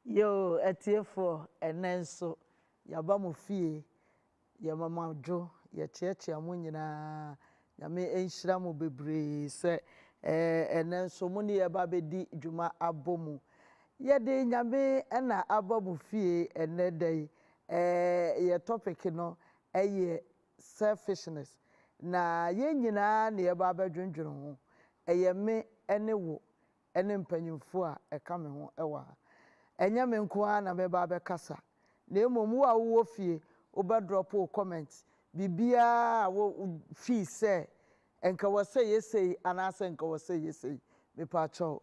Yo, etiefo enenso yaba mo fie ya mama jo ya chiachia mo nyina ya me enhyira mo bebre se enenso mo ne yaba bedi dwuma abomu ye de nyame na abamu fie enedai ye topic no eye selfishness na ye nyina ne yaba badwendwene ho eye me ene wo ene mpanyimfo a eka me ho ewa enya me nkoa na me ba be kasa na emomu a wo fie wo be drop wo comment bibia wo fee say enka wo say yesei anase enka wo say yesei me pa cho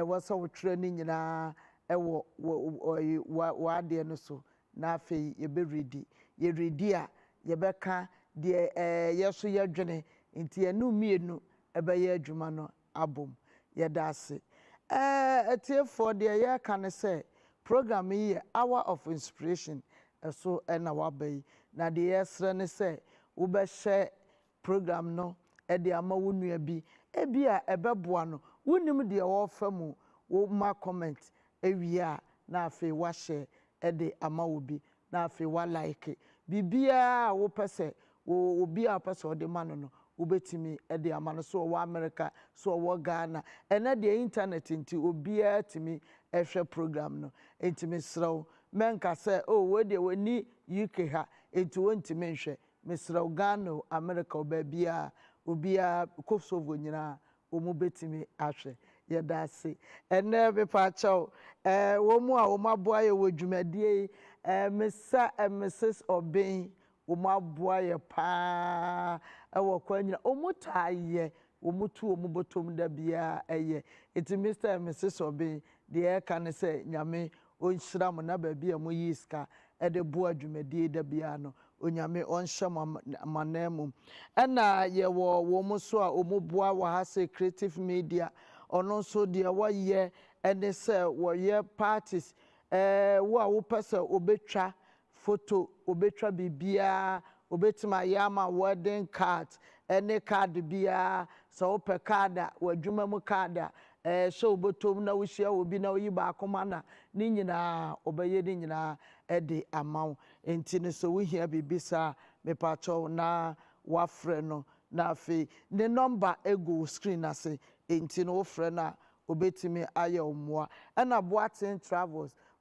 wo so wo training nyina ewo wa de no so na afei ye be ready ye ready a ye be ka de yeso ye dwene nti enu mienu ebe ye adwuma no abom ye da ase for the year can say program here hour of inspiration so na wabai na the year ne say wo be share program no e de ama wo nua bi e bia ebeboa no wonim de wo fa mu wo ma comment ewie a na afi wa share e de ama wo bi na afi wa like bibia wo pese wo bia pese o de ma no ubetimi ede amano so wo America so wo Ghana ena de internet nti obia timi ehwe program no entimi sraw menka say oh we de woni UK ha enti wontimi nhwe mesraw Ghana America obia Kosovo nyina omu betimi ahwe yeda se ena be pa chaw wo mu a wo maboa ye wo dwumadie mesa Mrs Obeng umaboa ye pa ewo kwanyina omutaye omutu omubotom da bia eye iti Mr and Mrs Obeng de kan say nyame onhyira mo na ba bia mo yiska e de bo adwumadie da bia no onyame onhye manamum ena ye wo mo so a omuboa wa ha say creative media ono so de wo ye ene say wo ye parties wo a wo pese obetwa photo obetwa bibia obetima yama wedding card any card bia so ope card wadwuma mu card so obotom na wo hia obi na oyi ba akoma na ni nyina obeye ni nyina de amaw enti ne so wo hia bibisa me pacho na wafre no na afi ne number ego screen ase enti no wofre na obetimi aye omwa na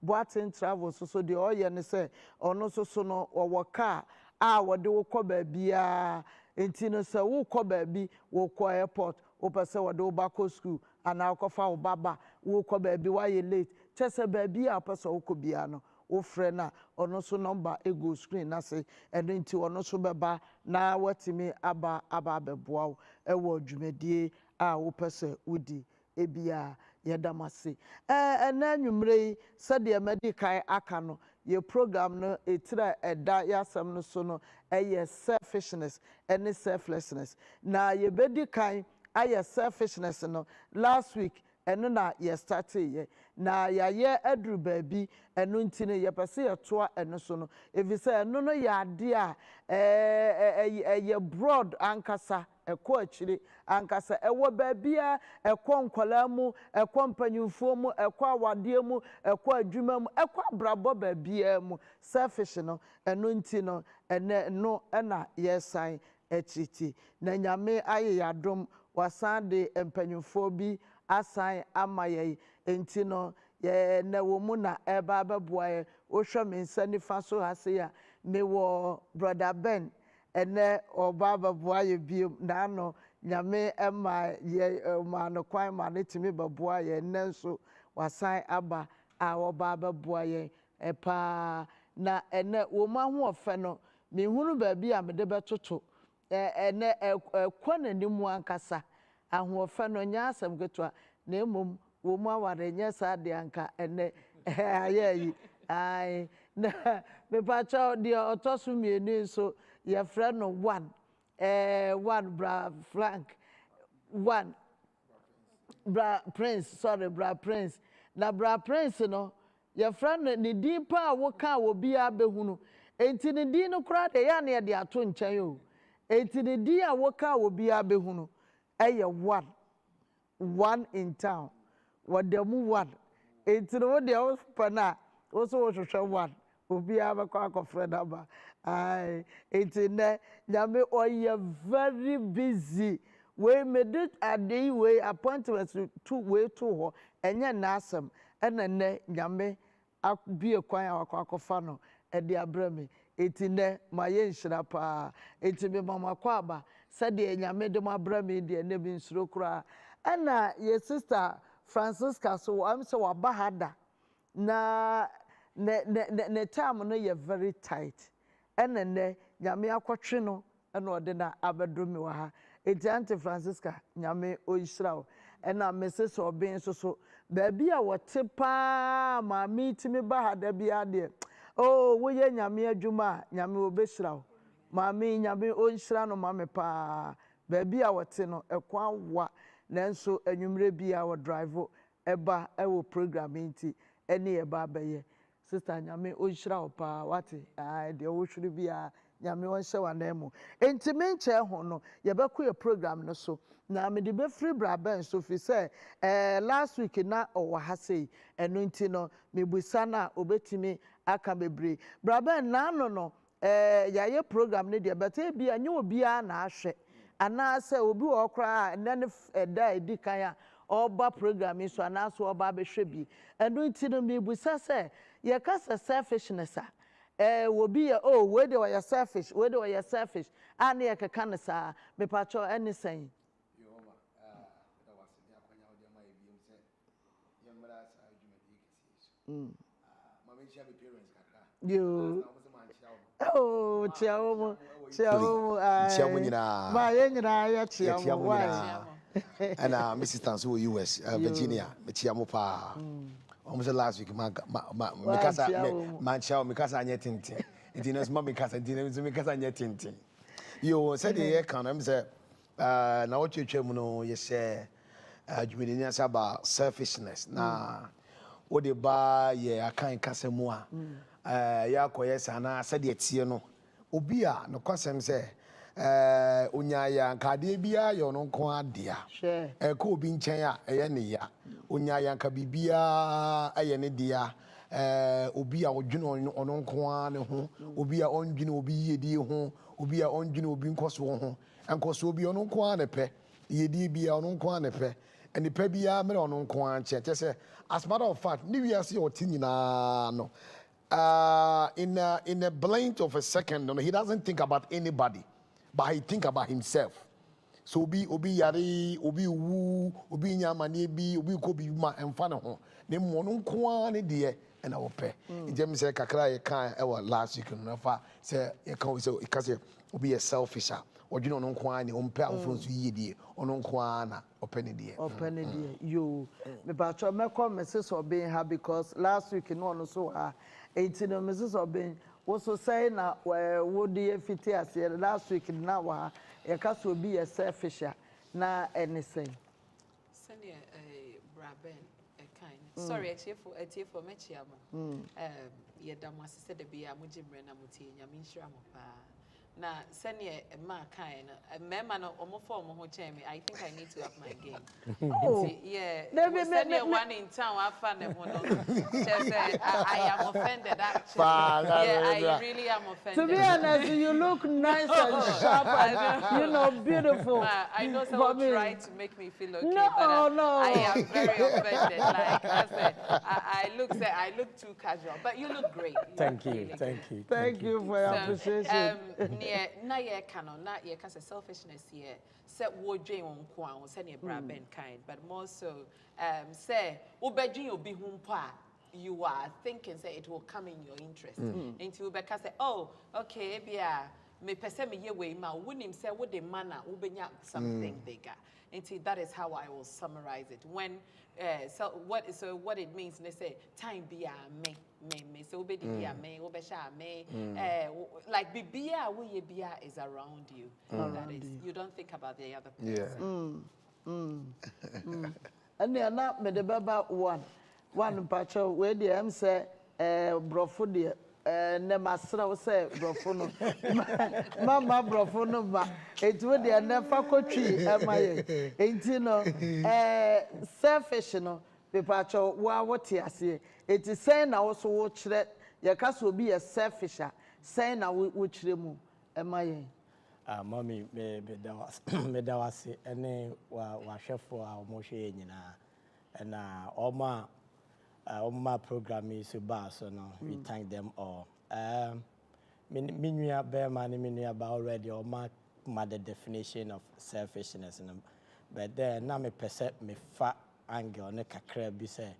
Boatin travels so de oye ne say ono so no owo car a wode wo kọ baabia enti no say wo kọ baabi wo kọ airport wo pese wode wo ba kọ school ana akọfa wo baba wo kọ baabi wa ye late chese baabi a pese wo kọ bia no wo frɛ na ono so number ego screen na say enti ono so beba na watimi aba beboa wo ewo dwumadie a wo pese wodi ebia yedamase ena nwumre sade medical aka no ye program no etira eda yasam no so no eye selfishness and selflessness na ye bedi kan aye selfishness no last week eno na ye started ye na ye adru baabi eno ntine ye pese ye toa eno so no efise eno no ya ade a ye broad ankasa ekọ achire ankasa ewo baabia ekọ nkwala mu ekọ mpanyimfo mu ekọ awade mu ekọ adwuma mu ekọ abrabo baabia mu selfish no eno nti no ene no na yesan echiti na nyame aye yadom wasan de mpanyimfo bi asan amaye enti no ye na wo mu na eba beboa ye wo hwe me nsa nifa so hase ya me wo brother Ben ene obaba boaye bi na no nyame ema ye ma no kwan ma ne timi beboa ye nenso wasan aba a obaba boaye epa na ene wo ma ho ofe no me hunu ba bi a me de betoto ene ekwana ni mu ankasa aho ofe no nya asem ketua na emom wo mu aware nya sa de anka ene ayeyi ai na me pa cha de otosu mienu so your friend no one bra Frank one bra Prince na bra Prince no your friend ni din pa wo ka wo bia behunu enti ni din no kra de ya na de ato nchen o enti ni din a wo ka wo bia behunu eye one in town wadamu one enti no de o pana wo so wo hwehwe one obi abekwa akofre daba ai enti ne nyame oye very busy we made it ade we appointments to we to ho enye na asem ena ne nyame abie kwan akwakofa no e de abrame enti ne ma ye nhira pa enti me mama kwa aba se de nyame de mabrame de ne bi nsuro kura ena ye sister Francisca so am se wabahada na ne time no ye very tight ena ne nyame akotwe no ena ode na abedrome wa ha enti Auntie Francisca nyame oyisrawo ena Mrs. Obeng so baabi a wote pa ma mitimi bahada bia de oh wo ye nyame adwuma nyame obesrawo ma mi nyame oyisra no ma me pa baabi a wote no ekwa wa nanso anwumre bia wo drive eba ewo program nti ene ye ba beye sister nyame oyisra wo pa wate de wo hwiri bia nyame wonhye wanemu enti menche ho no ye beko ye program no so na me de be free braben so fi say last week na owa ha sei eno nti no me busa na obetimi aka bebre braben na no ya ye program ne de beta bia nye obi a na ahwe ana say obi wo kra na ne da edikan a oba program so ana so oba be hwe bi eno nti no me busa say ye ka selfishness will be where they were selfish, where they were selfish, and they can say, me pacho anything. You oh, Chiamu, my and Mrs. Tansu, US, Virginia, Chiamupa. Almost last week, Mikasa, Tintin. It is Mammy Casa, Mikasa, Tintin. You said the economy said, now what you chemuno, you say, you about selfishness. Now, what they buy, yeah, I can't Casamua. Yakoyes, and I said it's no. Obia, no question say. Unyaya kadebia yo no kwa dia ko obi nchen a eye ne ya unyaya nka bibia eye ne dia obi a odwene ono kwa ne ho obi a ondwene obi yedi ho obi a ondwene obi nkoso ho enkoso obi ono kwa ne pe yedi bia ono kwa ne pe eni pe bia mere ono kwa nche say as matter of fact ni wi ase o tinyina no in a blink of a second, no, he doesn't think about anybody, but he think about himself. So obi yari, obi wu, obi nyamani bi, obi kobi ma enfana ho. Ne mo no kwa ne de e na wo pe. Ijem say kakra ye kan e wa last week no fa say ye kan say e ka say obi ye selfish a. Odwene no kwa ne ompe afro so yedie. Ono kwa na opene de. Opene de. Yo. Me ba cho me come Mrs. Obeng ha because last week no no so ha. Enti no Mrs. Obeng wo so say na wo de fiti ase last week na wa ye ka so obi ye selfish na anything. Send Braben kind. Sorry, etiefo mechiamo. Ye damo said the bia mujimre na muti nyame nhira mo pa. Na senior ma kind memma no omofo mo ho chen me. I think I need to up my game. Oh yeah, senior one in town I found them I am offended actually. Yeah, I really am offended. To be honest, you look nice and sharp and you know beautiful. I know someone tried to make me feel okay, no, but no. I am very offended. Like I said, I look too casual, but you look great. Thank you. Thank you for your appreciation. Na ye canon, not ye can say selfishness here. Set wo dream on kwa, send your Braben kind, but more so, say, Obeng will be humpa. You are thinking, say, it will come in your interest. Into Ubeka say, oh, okay, bia, me pese me ye way ma, wouldn't say what the manner, Ubenya something bigger. Into that is how I will summarize it. When, what it means, they say, time be me. So be be me, obesha me. Like bibia we bia is around you. That is, you don't think about the other person. And they are not me the baba one patcho where the am say brofo de ne masra wo say brofo no mama brofo no ba etu de na fa kotwi emaye enti no selfish no Pepacho wa what ase. It is saying na also wo kire ye ka so be a selfish a saying na wo kire mu emaye. Mommy me da was ene wa hwefo a omo hwe nyina na oma program is ba so no we thank them all. Minua be man minua ba already oma the definition of selfishness but then na me perceive me fa angle ne kakra bi say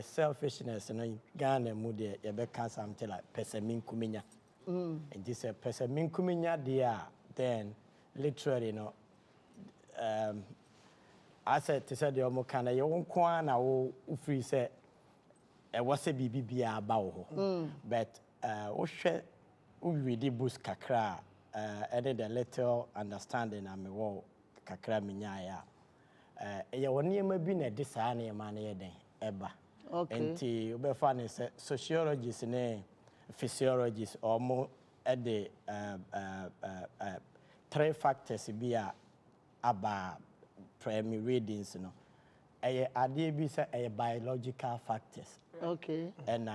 selfishness no Ghana mu de ye be can something like person kuminya and this person kuminya there then literally I said to say the omo kana ye won kwa na wo free say e was a bibi bia ba wo but wo hwe wo read books kakra added a little understanding am wo kakra minya ya ye woni ma bi na de saa na ma na ye den eba enti we be fa ne say sociologists ne physiologists omo at the 3 factors be about primary readings ade bi say biological factors and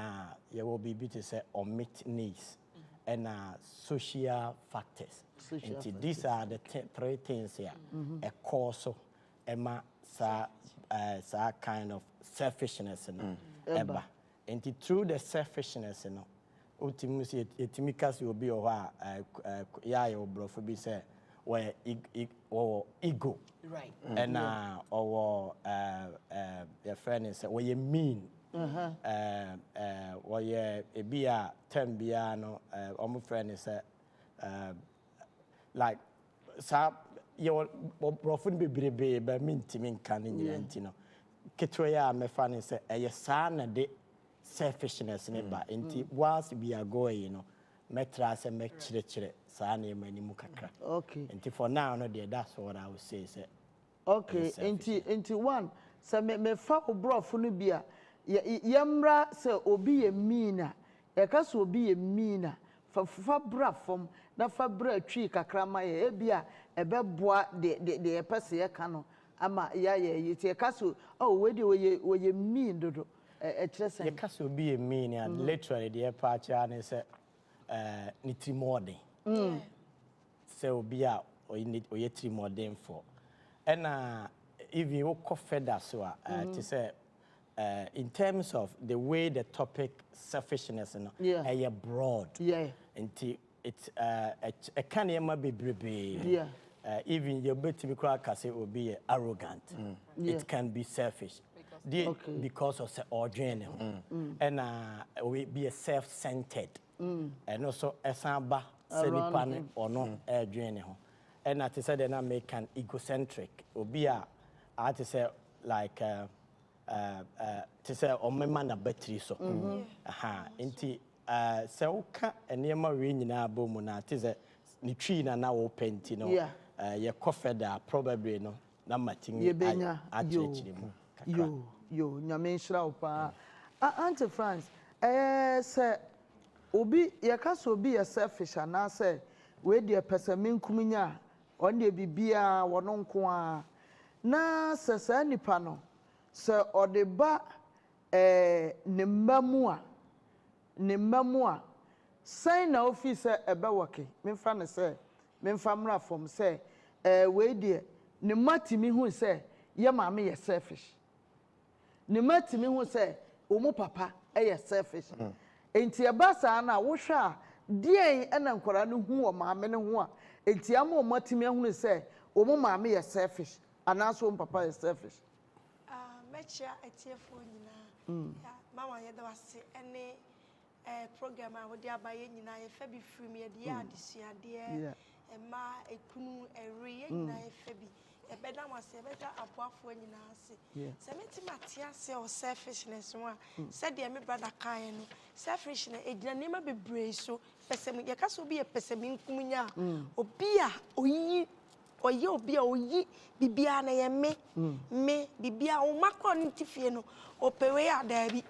you will be to say omit needs and social factors and these are the 3 things here a cause sa kind of selfishness eba and through the selfishness ultimately etimikasi obi o ha ya obrofo bi say where ego right and or your friend is where you mean where you be a term bia no omo friend is like sa your brofo be brebe ba mintimi kan nyinti no ketwe ya me fan is sa na de selfishness never enti once we are going metra se me chire saa na emani mu kakra enti for now no there that's what I would say enti one se me fa obrofo no bia yemra se obi ye meana e ka so obi ye meana fa bra fom na fa bra twi kakra ma ye bia e be boa de e pese ye ka no ama ya ye ka so we de we ye mean dodo you can so be a mean and literally the part and say nitimode so be a or you need more than for and if you go further so to say in terms of the way the topic selfishness broad and it's a can be brebe even your bit to be crack say will be arrogant it can be selfish because of the origin and we be a self-centered and also a samba senipan or no journey and at say then make an egocentric or be a to say like to say o me man na battery so inti se o ka enema we nyina abomu na to say ni twi na wo penti no ye kofeda probably no na matin actually yo nyame nhira opa Auntie France say obi ye ka so obi ye selfish na say we de pesaminkum nya on de bibia wono nko a na sesa nipa no se odeba ne mamu a sign na office ebe woke memfa ne say memfa mra from say we de ne matimi hu say ye maame ye selfish ne matimi hu say omo papa ye selfish enti eba sa na wo hwa die ena nkora no hu o maame ne ho a enti ama o matimi hu say omo maame ye selfish anaso omo papa ye selfish mechia etiefo nyina ya mama ye da wase ene program a wodi abaye nyina ye fa bi free me de ya adesuade ma ekunu eri ye nyina ye fa bi ebeda wase ebeda apoafo nyina ase se meti matia se o selfishness one said de me brother kan no selfishness edina nema bebre so pesem ye kaso bi ye pesem nkumunya obi a oyi oye obi a oyi bibia na ye me bibia o makro ntifie no opewe ya da bi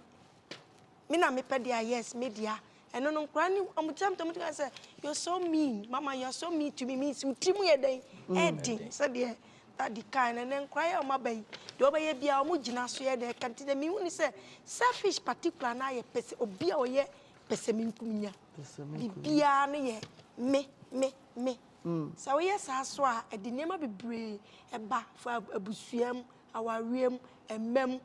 me na me pede yes media eno no nkra ni amutam to say you're so mean mama you're so mean to me means utimu ye den edin said the kind and then cry on my bay. The obey be our mujina so ye de can't the me say selfish particular na ye pese obi o ye pese minkumia. The bia na ye me. So yes aswa e de nema bebre e ba for abusuam awariem emem.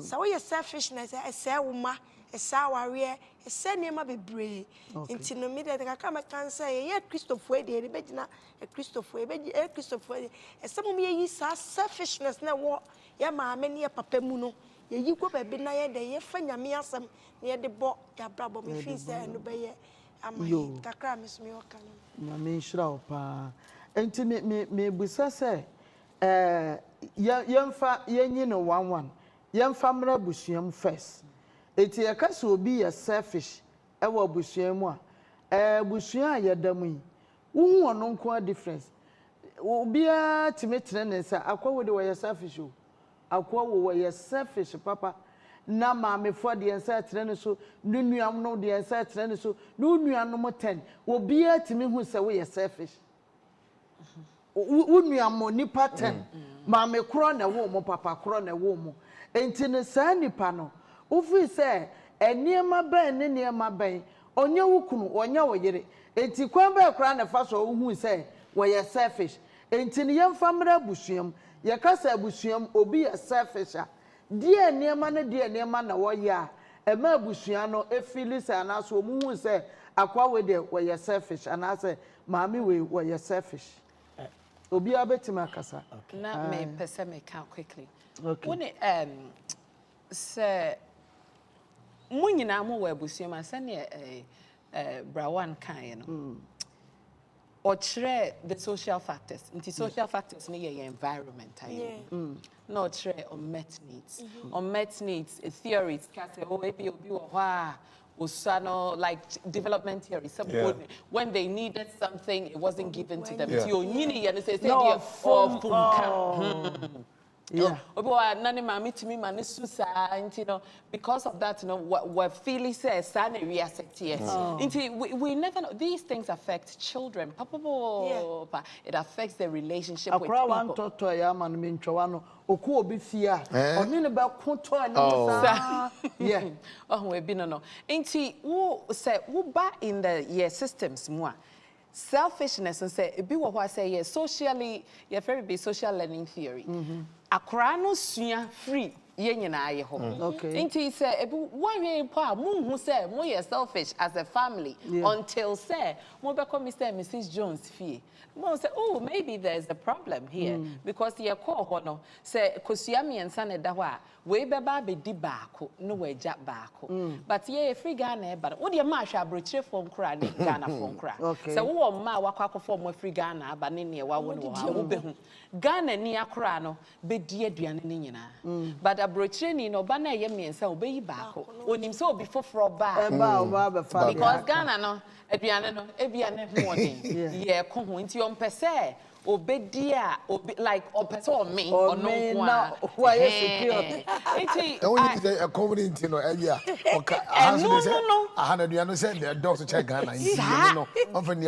So yes selfishness e say woma e say aware e say nema bebre. Inti no me de ka ma kan say ye Christopher de be gina e Christopher e some me yi sa selfishness na wo ya ma me ne papa mu no ye yi ko be na ye de ye fa nyame asem na ye de bo ya brabo me fi say no be ye amayi kakra me so me o kan na me nshira opa enti me busa se yemfa yenyi no 11 yemfa mra busuam first enti ye ka so obi ye selfish e wo busuam a busuam ye damu yi wo ono nko difference obi a timetre ne sa akwa wo de wo ye selfish o akwa wo ye selfish papa na maame fo de ensa atre ne so nunuam no de ensa atre ne so nunuam 10 obi a timi hu se wo ye selfish unuam nipa 10 maame kro na wo mo papa kro na wo mo enti ne sa nipa no wo fi se eniema ben ne niema ben onye wukunu onye wo yire enti kwan ba kra na fa so wo hu se wo ye selfish enti ne yemfa mra busuam ye kasa busuam obi ye selfish a die niema na wo ya ema abusua no efili se anaso mu hu se akwa we de wo ye selfish anase maami we wo ye selfish obi abetima kasa na me pese me count quickly okay when se munyina mo wa abusua ma se ne brawan kan no or the social factors. Into social factors near your environment. Not share unmet needs. Unmet needs, theories, like development theory. When they needed something, it wasn't given to them. Yeah. Because of that, what Philly says, we never know. These things affect children. It affects their relationship with people. In the systems more. Selfishness and say what I say socially very social learning theory. Akra no sua free ye nyina ye ho. Nti say one way pa who say mo ye selfish as a family until say mo be come Mr. and Mrs. Jones fee. Mo say oh maybe there's a problem here because ye call ho no say kosua me ensa na da ho a we be ba be di baako no we ja baako but ye free Ghana e ba wo de ma hwa abrochire fom kra ne Ghana fom kra say wo ma wakwa fom mo free Ghana aba ne ne wa wo no wo be hu Ghana ni akra no be di aduane ne nyina but abrochire ni no ba na ye miensa obeyi baako onim so obi foforo ba because Ghana no aduane no ebiane ho odin ye ko ho nti on pese obedia like opeto me or no why secure a community no area no said the dogs to check Ghana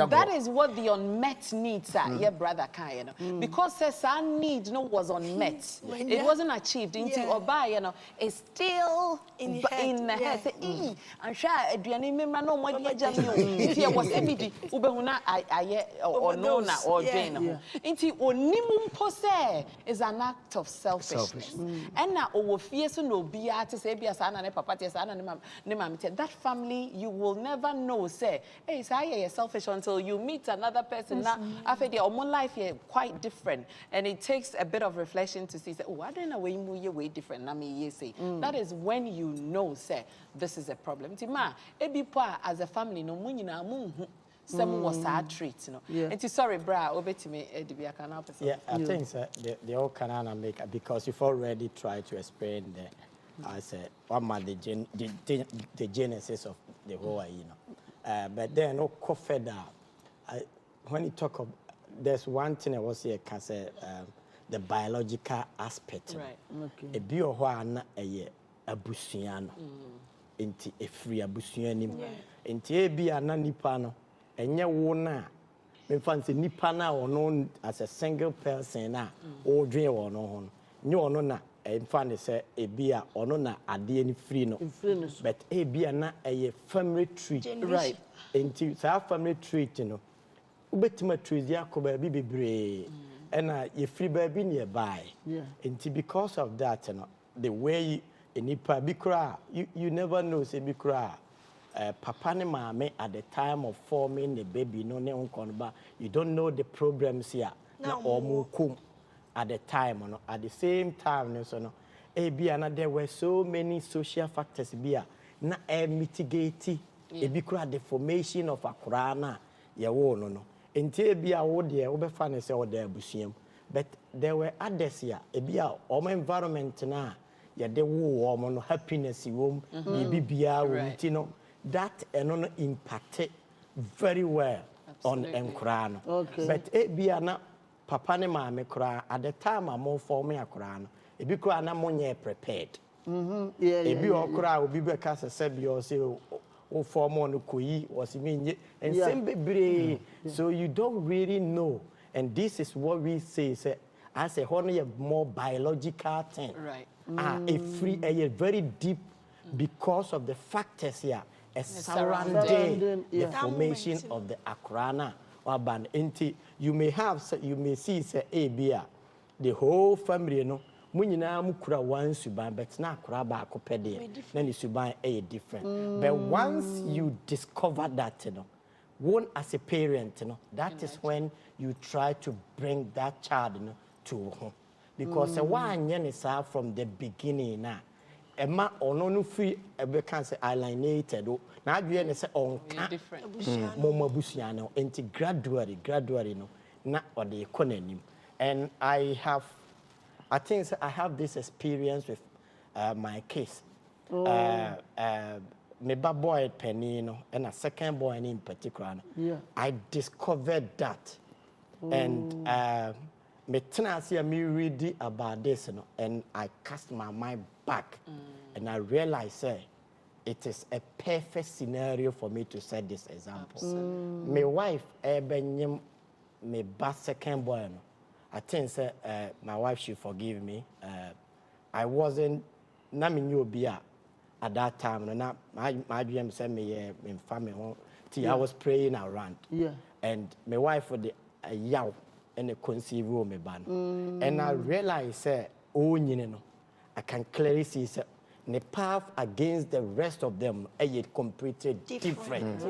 that is what the unmet needs are yeah brother Kai because says our need was unmet it wasn't achieved into oba is still in the head say and sha aduane memra no mo dia jam yo if you was ebidi ubehuna aye or no na or drain Inti onimum pose is an act of selfishness. And now owo fie so no bia te say bia sa na ne papa te sa na ne mama te that family you will never know say hey say you selfish until you meet another person now after their own life here quite different and it takes a bit of reflection to see say oh I don't know way mu ye way different na me ye say that is when you know say this is a problem ti ma ebi po as a family no mu nyina mu hu some was sad treats, you know. And sorry, bra, over to me, yeah, I think they all can make it because you've already tried to explain I said, the genesis of the whole, you know. But then, no coffee when you talk of, there's one thing I was here, can say, the biological aspect. Right. Okay. A bio a busiano, a free abusianim, into a be a nanipano. Enye wona me fan say nipa na ono as a single person na o dwen wo no ho nye ono na mfa ne say ebia ono na ade ni free no but ebia na eye family tree right enti sa family tree no ubetima trees yakoba bi bebre ena ye free baby nearby enti because of that no the way enipa bi kra you never know say bi kra papa ne mama at the time of forming the baby no ne onkonba you don't know the problems here na omukum at the time no at the same time no so no bia there were so many social factors bia na mitigate ebi kura the formation of akura na ye wo no enti bia wo de wo be fa ne se wo da abusuam but there were others here bia o environment na ye de wo wo no happiness wo bibia wo ti no that no impacted very well on enkura no but bia na papa ne mama kura at the time am forming akura no ebi kura na monye prepared ebi okura obi be ka se bi o say o form on koyi was mean and same bebre so you don't really know and this is what we say as a honor more biological thing right a free a very deep because of the factors here surrounding the formation of the akrana or band enti you may see say abia the whole family no munyina mukura one suban but na akura ba akopede na ni suban different but once you discover that you know one as a parent you know that is when you try to bring that child you know to home because one yen from the beginning na Emma ono no free ebe kan say alienated o na adwe ne say on different mama busia no enti gradually no na ode ekonanim and I think I have this experience with my case me boy penny no and a second boy in particular I discovered that and me tenacity me read about this you know, and I cast my mind back and I realized it is a perfect scenario for me to set this example. My wife me second boy no. I think my wife should forgive me. I wasn't na me knew at that time no na my dream said me in family I was praying around and my wife would yaw and conceive me ban and I realized oh you know I can clearly see the path against the rest of them is completely different.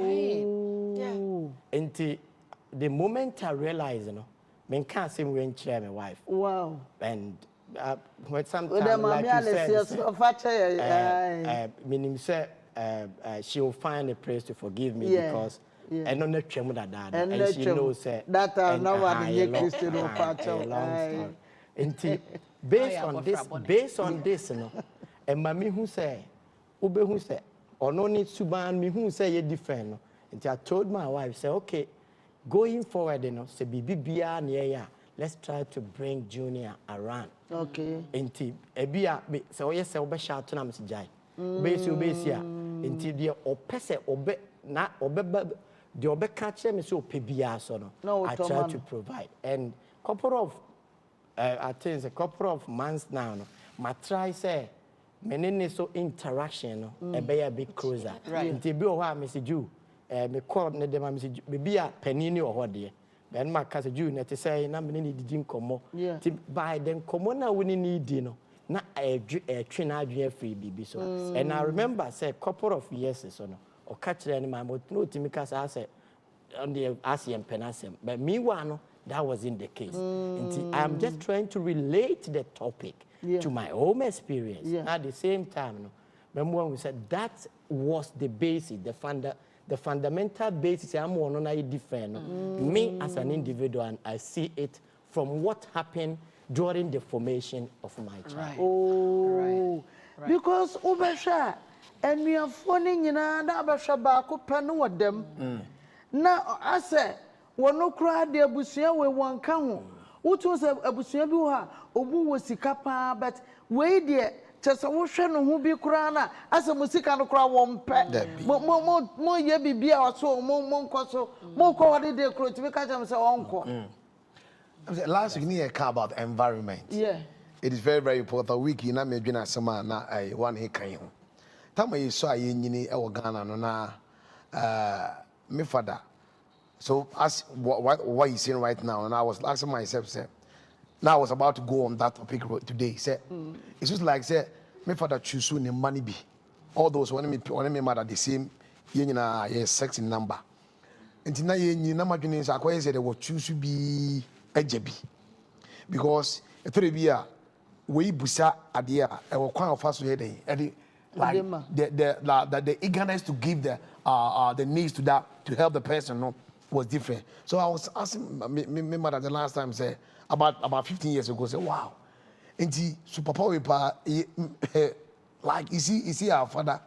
And the moment I realized you know I can't say when share my wife. Wow. And when sometimes like you said, meaning she will find a place to forgive me because I don't know that and she knows that no one and based on this, you know, and mommy who say, Ube who say, or no need suban me who say you're different. And I told my wife, say, okay, going forward, you know, say BBBR near let's try to bring Junior around. Okay. And Ebia so yes, Obe shout to them jai. Besia. Until the opese obe na obe the obe catch me so pebia so no. I try to provide. And couple of I think a couple of months now, no, my try say, many so interaction, no, be a bit closer. Right. Until be a message you, me call ne dem message, be a penny or what dear. Then my cousin you net say, na me need the come by then come on now we need dinner. Na a train idea free baby so. And I remember say a couple of years so no, or catch any my no to me cause I said on the ASEAN penasem. But meanwhile no. That wasn't the case. I'm just trying to relate the topic to my own experience. At the same time, no, remember when we said that was the basis, the fundamental basis. I'm one different. No? Me as an individual, and I see it from what happened during the formation of my child. Right. Oh, right. Because Ubesha and we are phoning in another Shabaku pen with them. Now I say. Wono kra de abusua we wonka ho wotu se abusua bi ho a obu wo sika pa but we de chese wo hwe no ho bi kura na ase musika no kura wo mpe mo ye bibia oso mo nkoso mo ko wode de kro ti ka jam se onko. Last week we talk about environment. Yeah. It is very, very important. Week na me dwena sama na I one he kan ho. Tama yi so aye nyini e wo Ghana no na me father. So as what you saying right now, and I was asking myself, say, now I was about to go on that topic today. Say, it's just like say, my father choose the money be. All those when me mother the same, sex in number. And now you na madwene say akwa say they will choose be ejebi. Because e be a we busa adia e wo kwan of us here like the eagerness to give the needs to that to help the person no was different. So I was asking my mother the last time, say about 15 years ago, say wow, and so papa like you see our father,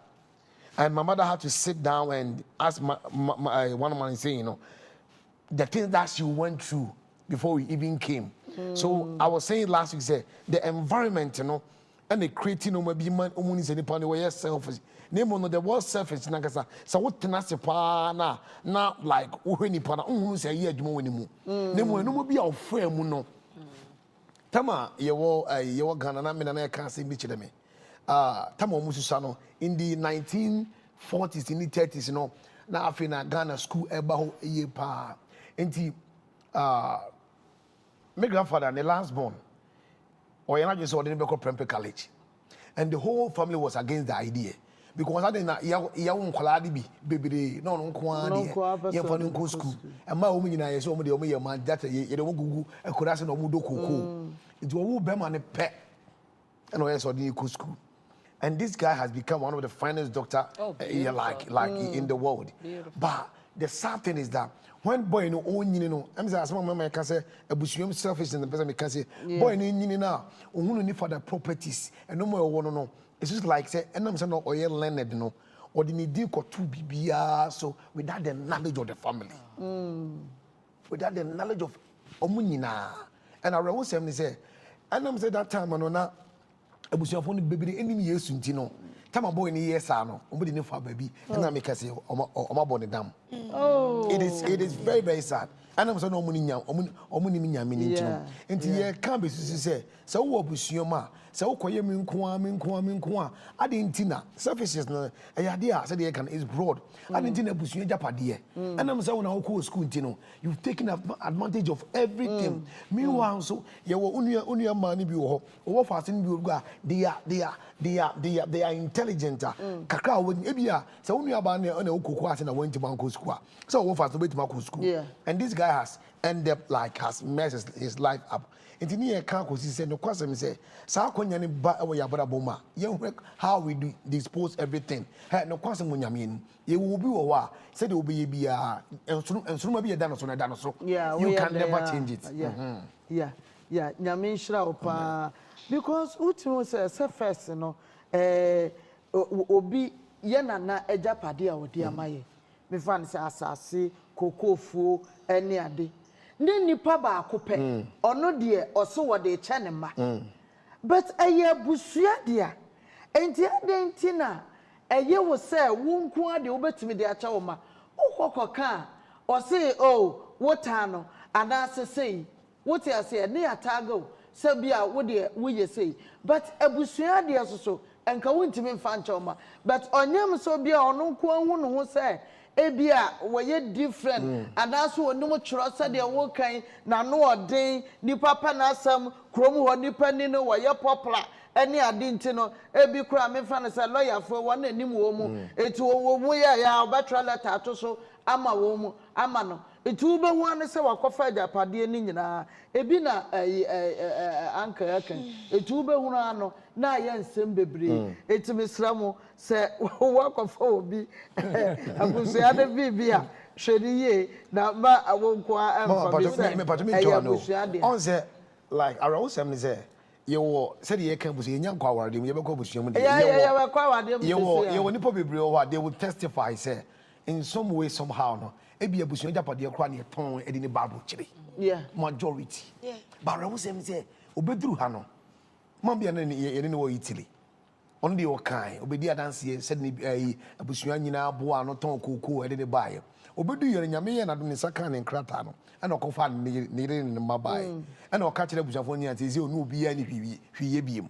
and my mother had to sit down and ask my one of my saying, you know, the things that she went through before we even came. So I was saying last week, say the environment, you know, and the creating maybe man umuni say nipa we selfish. Name on the word selfish na kasa. So what tenase pa na like uhwe nipa na unhunu say ye adwuma woni mu. Name no mo bi awfo mu no. Tama yewo Ghana na me na ka say bi chire me. Tama omu susa no in the 1940s in the 30s no na afi na Ghana school eba ho eye pa. Enti my grandfather and the last born or you just saw the Prempeh College, and the whole family was against the idea because I didn't young quality be baby no quality school and my woman is only the only man that you don't go a course no mudo cocoa. It will be man a pet and I saw the school. And this guy has become one of the finest doctor like in the world. Beautiful. But the sad thing is that when boy no own you know, I'm saying some mama can say a bushum selfish and the person can say boy no you now only need for the properties and no more one no. It's just like say and I'm saying no oil learned no or the need to two BBR so without the knowledge of the family. Without the knowledge of omunina. And I will say and I'm saying that time and na abusuafo no bebere enim yesu ntino tama boy ni yesa no omo de ne fa baby na make say omo bo ne dam. It is very, very sad. And I'm saying no money now, ni nyame ni ntino. Enti ye kan be susu say wo abusuoma say wo koye me nko a ade ntina selfishness no ayade say they can is broad. Ade ntina abusuo japade. And I'm saying na wo ko school ntino you've taken advantage of everything. Meanwhile so ye wo unu man ni bi wo wo fasting bi wo they are intelligent. Kakra wo ebia say unu aba na okoko ase na went to bank school. So wo fast to bank school. And this guy has ended up like has messed his life up. And he can't say no question say sa konya ni ba we yabra boma how we do dispose everything no question mo nyame ye will be wa say they will be bia ensuru ma bi da no so you can never change it. Nyame nhira opa because ultimo say first no obi ye nana ejapade a odi amaye me fan say asase kokofuo ene ade ne nipa ba akopɛ ono de oso wo de che ne ma but eye busua de a enti ade enti na eye wo se wo nko ade wo betimi de acha wo ma ukokoka o se wota no ana se sei wote ase ne atago se bia wo de wo ye sei but abusua de so enka wontimi mfa ncha wo ma but onyam so bia ono nko hu no ho se ebia woye different and also onimo chiro se de wo kan na no odin ni papa na asam krom ho nipa ni no woye popular eni ade nti no ebi kura me fa no se lawyer fo won anim wo mu eti wo mu ya obatra letter to so ama wo mu ama no eti wo be hu an se wakofa ajapade ni nyina ebi na anka yakan eti wo be hu ano na ye nsem bebre eti misramo se wakofa obi abusia de bibia hwediye na ma awonko amfa bi se on say like around some say you said you can busi nya kwa warde mu ye be kwa busi mu de ye kwa warde mu you nipa bebre o they will testify say in some way somehow no ebi abusu japade kra na ton edi ne bible kire majority but around some say obeduru ha no man bia na ye ne wo Italy on the okay obedi adanse said ni abusua nyina aboa no ton koko ede de bae obedu yere nyame ye na do ne saka ne nkrata no ana okofa ne ne mabae ana oka kire abusuafo ni ante ezi onu obi ya ni hwiye biem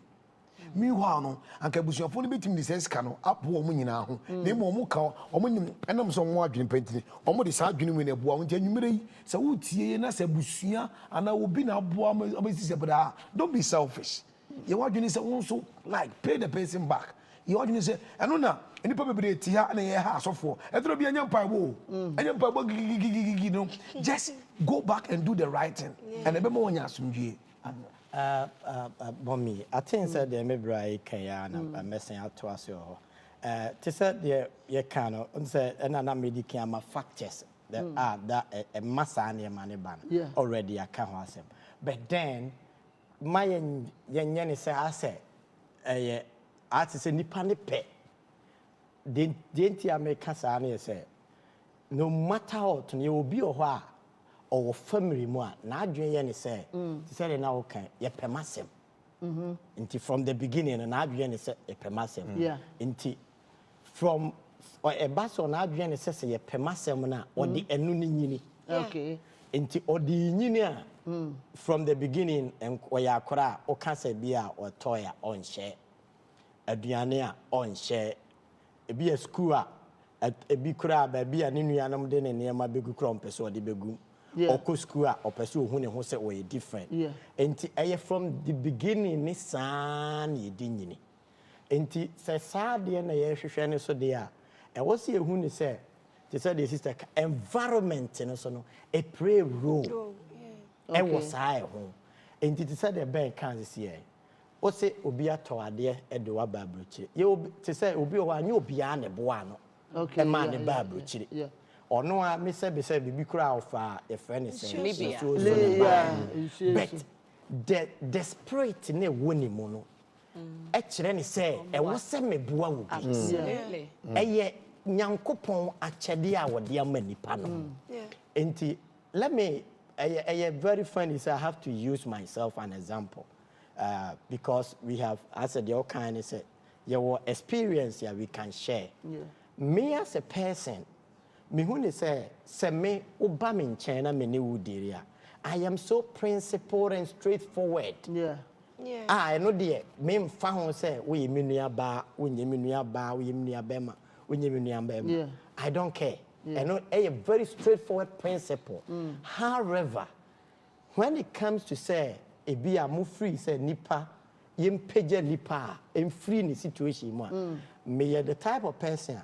meanwhile no anka abusuafo no betim de sense ka no aboa mu nyina ho na mo mu ka omo nim enam so mo adwene pantini omo de sa adwene mu na aboa nti anwumere yi se wotie na se abusua ana obi na aboa abesi se bada don't be selfish you want to say also like pay the person back you want to say eno na any people be tia na ye ha asofo etro bi anya mpaibo gigi no just go back and do the right thing and ebe mo nya asumdue Mommy, I think that the maybe can a messing out to us. To say the can say and I'm medicating my factors that are that a massa near money ban already I can't ask him. But then my young say I say I say nipani pe. Didn't you make Cassani say no matter what you will be or what. Or family more na adwen ye ne say say na wo kan ye pemasem nti from the beginning na adwen ne say ye pemasem nti from a bus on adwen ne say ye pemasem na or the enu ni nyini okay nti or the nyini a from the beginning and ya akora o ka say bia or toya on share aduane a on share e bia school a e bi kura ba bia ne nuanam de ne niam abegu kura ompeso de begu or school or pursue who say we different. And from the beginning, ni san ye dingini. And say sad and a shani so dear. And what's here who say? They said this is the environment and so a pray rule. And was I home. And it said the bank Kansas here. What's it Ubia to a dear Edua Babruchi? You say Ubio, you beyond a buano. Okay, a man a Babruchi. Or no, I say be crowd for a friend is but the spirit in a winning mono. Actually, say, and was send me bua. Absolutely. A ye young coupon at Chadia or dear many panel. And let me a very funny is I have to use myself an example because we have, as I said, your kind of said, your experience here we can share. Me as a person. Me who say me uba me China me ni udiria. I am so principled and straightforward. I know dear. Me found say we minia ba, we minia ba, we minia bema, we minia bema. I don't care. I know a very straightforward principle. However, when it comes to say e be a move free say nipa, yem peje nipa, em free in the situation one. Me the type of person.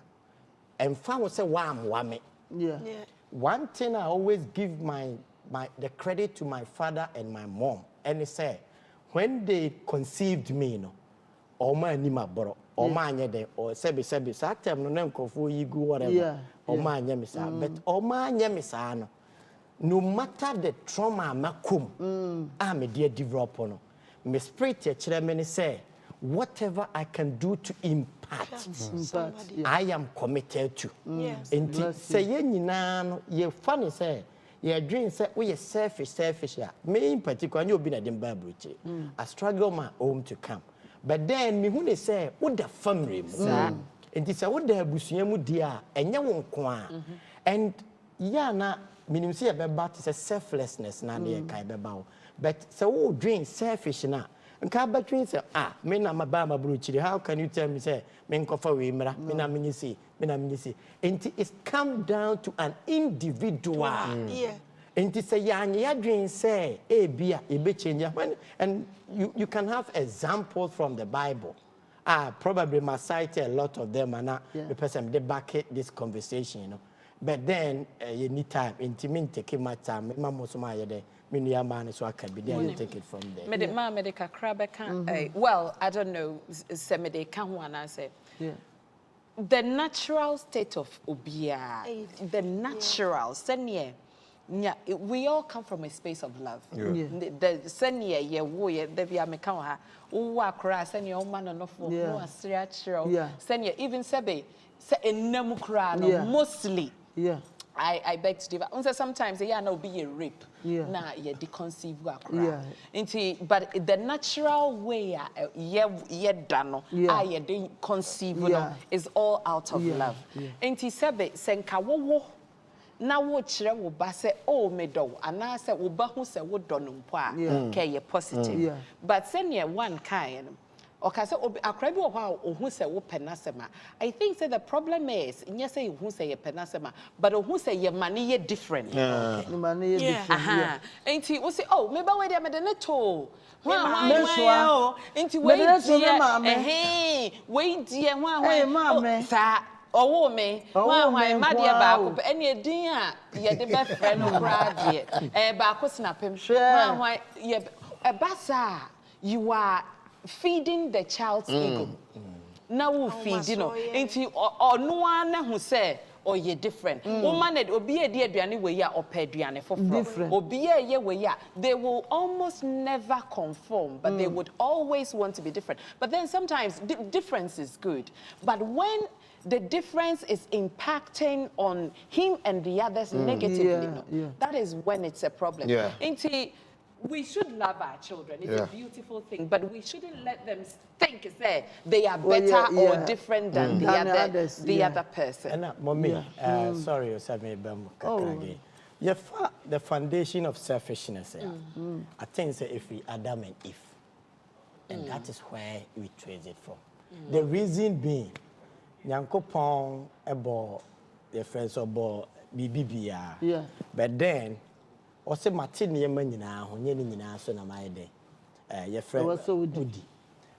And found say wame. One thing I always give the credit to my father and my mom. And they say, when they conceived me, no, or my nima boro, or my nyede, or sebi, satem no name kofu yigu whatever, or my nyemisa, but or my nyemisa no matter the trauma makum, I'm a dear developer no. Me spirit chile say, whatever I can do to impact, I am committed to. And say, ye funny say, your dream say, we are selfish. Me in particular, you've been at the Bible. I struggle my own to come. But then, me when they say, what the family, and it's a what the Busiamu dear, and you won't qua. And na, meaning see about is a selflessness, na near Kaibabao. But so, dream selfish now. And Kabatrin say, me na mabama bruchiri. How can you tell me say, men kofa we mra, me na minisi. And it's come down to an individual. And it's a young dream say, bia, change. And you can have examples from the Bible. Probably must cite a lot of them and the person they back this conversation, you know. But then you need time, intimate take my time, so I can be there and take it from there. Well, I don't know, I say. The natural state of Obia, the natural, we all come from a space of love. The senior year, there be a mekaha, Uwakra, senior man enough for no senior, even Sebe, say a namukra, mostly. I beg to differ. Also, sometimes yeah, no be a rape. Yeah. Nah, yeah, deconceive Yeah. But the natural way, yeah, dano, Yeah. yeah, they conceive, Yeah. is all out of Yeah. love. Yeah. Inti sebe senka wo. Na wo chire wo ba se o medo ana se wo ba hu se wo do no mpo a ke ye positive. Yeah. But senior one kind. Okay, so akrabi wo ha ohun se wo penasema. I think say the problem is nye say ohun se ye penasema, but ohun se ye mani ye different. The money is different. Aha. Enti wo say oh me ba we dey me de ne to. Meswa. Enti Me de ne we to me die maame. we die hwan Hey, maame. sa owo me Owo hwan me ma de nkwa ba o. ko pe ene edin a ye de be frɛ no kra de ba ko snapem Hwɛ. hwan ye basa you are feeding the child's ego. Now we feed, you know. Into or no one who say or ye different. Woman obi e di aduane we ya opa aduane for Different. obi e ye we ya. They will almost never conform, but they would always want to be different. But then sometimes difference is good. But when the difference is impacting on him and the others negatively, no, that is when it's a problem. Yeah. Into we should love our children. It's a beautiful thing, but we shouldn't let them think they are better or different than the other person. And mommy, sorry, you said me the foundation of selfishness. I think say if we Adam and Eve, and that is where we trace it from. The reason being, Nyankopon ebo the friends of Bibia. Yeah. But then. Ose Martin yema nyina ho nye ni nyina so na mai de your friend Woody.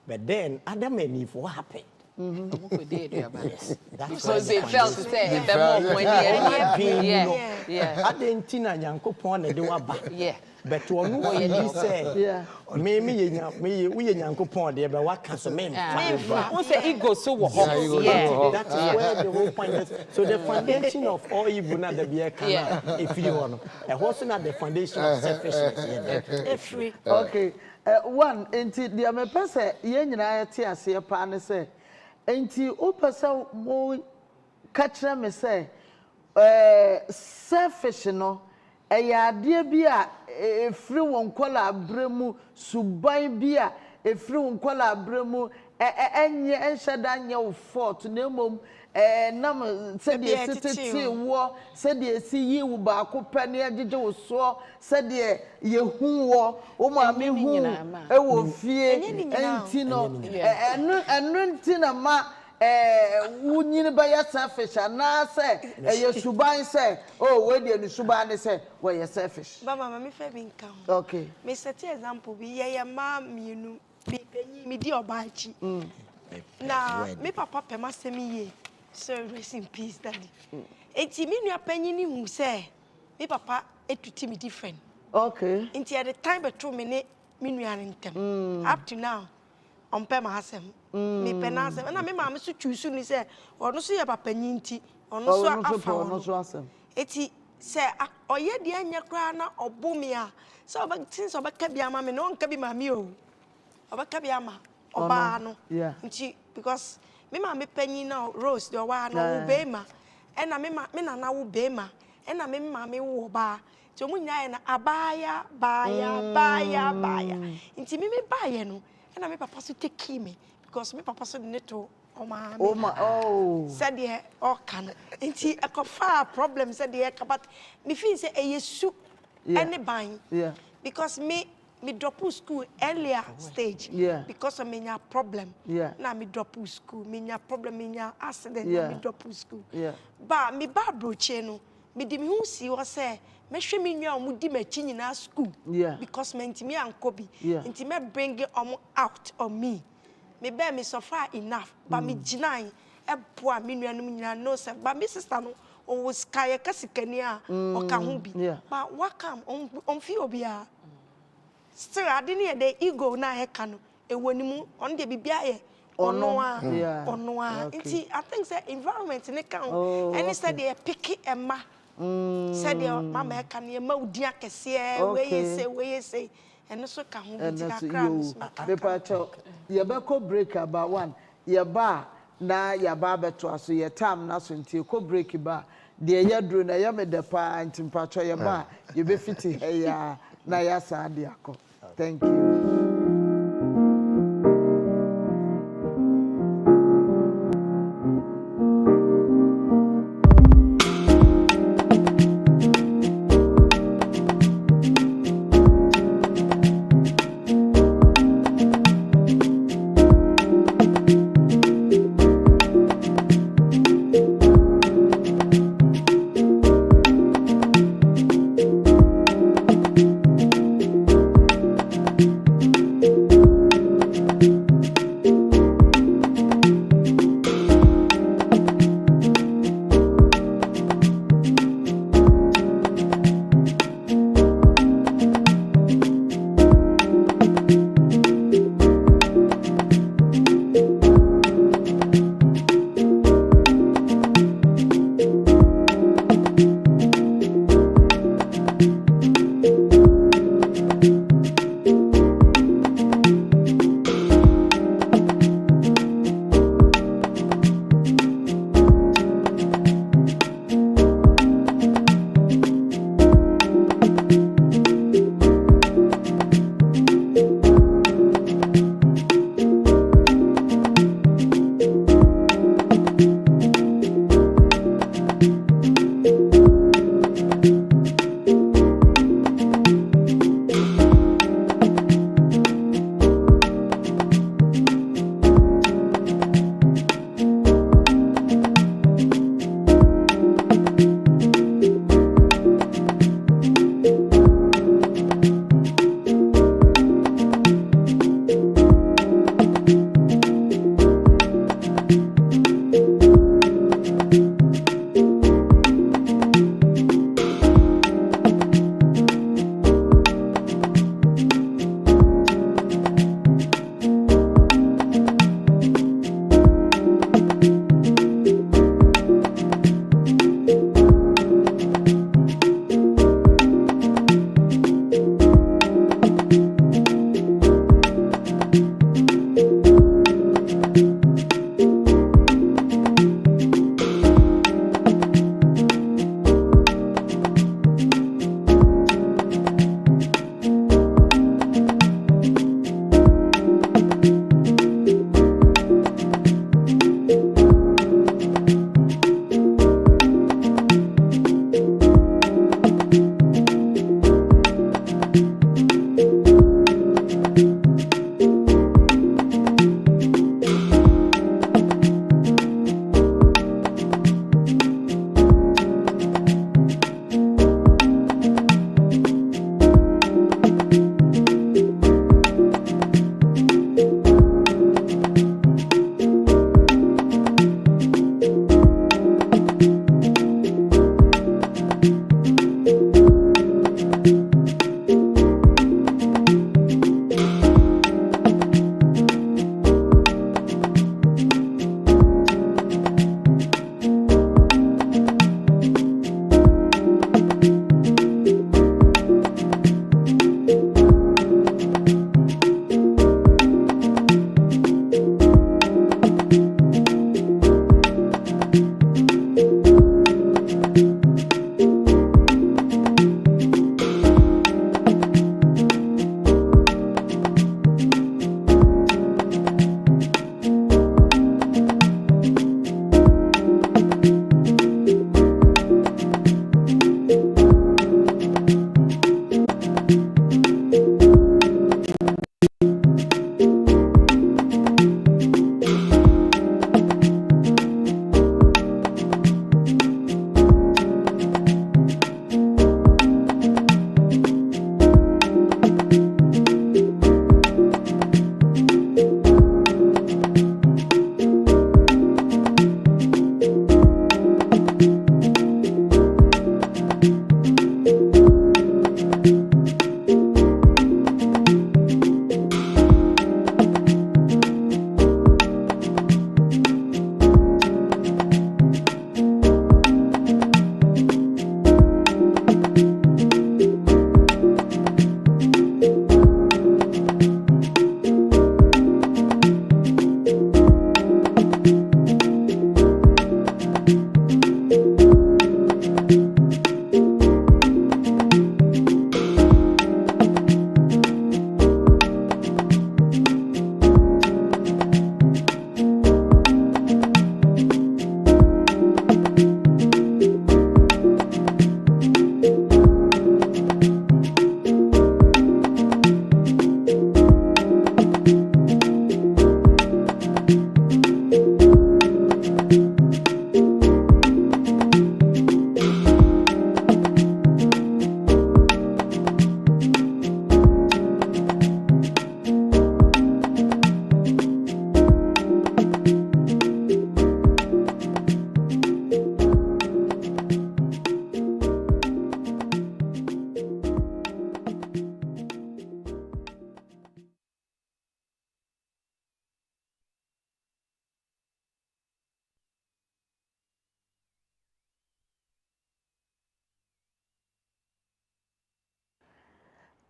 But then Adam and Eve, what happened? Yes, that's so they felt to say the more money yeah Adentina Nyankopon na de waba. Yeah. But one who say me we Nyankopon de be waka so me who say ego so wo that is where the whole point is. So the foundation of all evil na the be can if you want and what's not the foundation of selfishness. Okay, one enti the me pese ye nyina te ase pa ne se enti o pese mo ka kire me se selfish no ade bi a efiri won kola abremu suban bi a efiri won kola abremu enye enhyeda nye wo fort na mom nam se de tete wo se de si yi wo ba ko pe ne agege wo so se de ye hu wo o ma me hu e wo fie enti no enu enti na ma wunyini ba ya selfish na say ye suban say oh we dey ni suban ne say we ye selfish ba mama me fe bi nka okay me set example bi ye ma mienu bi penyi mi di obachi na me papa pe ma se mi ye so rest in peace daddy enti mi nua penyi ni hu say me papa etuti mi different okay enti at the time between me ne mi nua ntem up to now on pe ma asem me pe na asem na me ma me so twusu ni say ono so ye papa nyinti ono so afa ono so asem eti say oye de anya kra na obumi a so oba since oba ka bia ma me no nka bi ma mi o oba ka bia ma oba no nti because me ma me panyin na Rose de owa no be ma e na me na na wo be ma e na me ma me wo ba ti omu nya na abaya baya nti me baye no e na me papa so take me because me papa so neto said ye all can nti ekofa problem said ye but me feel say eyesu any buying because me drop school earlier stage because of me problem na me drop school me problem me accident me drop school ba me ba broche no me di me hu si wo say me hwe me nwa omu di machi nyina school because me ntimi ankobi ntimi bring omu out on me me be me suffer enough but me ginai e boa me nuanum nyina no say but me sister no o was kaya kasikani a o ka ho bi but what come on fi obia still adini e the ego na he ka no e wonimu on de bibia ye ono a nti I think say environment ne ka ho any say they pick emma said your mama e ka ne ma udi akese we say and so ka ho bi ka kra paper cho ye be ko break about one ye ba na ya ba beto aso ye time na so nti ko break ba de ya duro na ya me de pa ntimpacho ya ma ye be fiti he ya na ya sa de akọ. Thank you.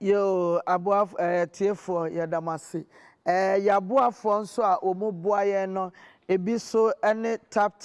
Yo, aboaf tiefo yadamasi. Yaboafo nso a omo boaye no ebi so ene tap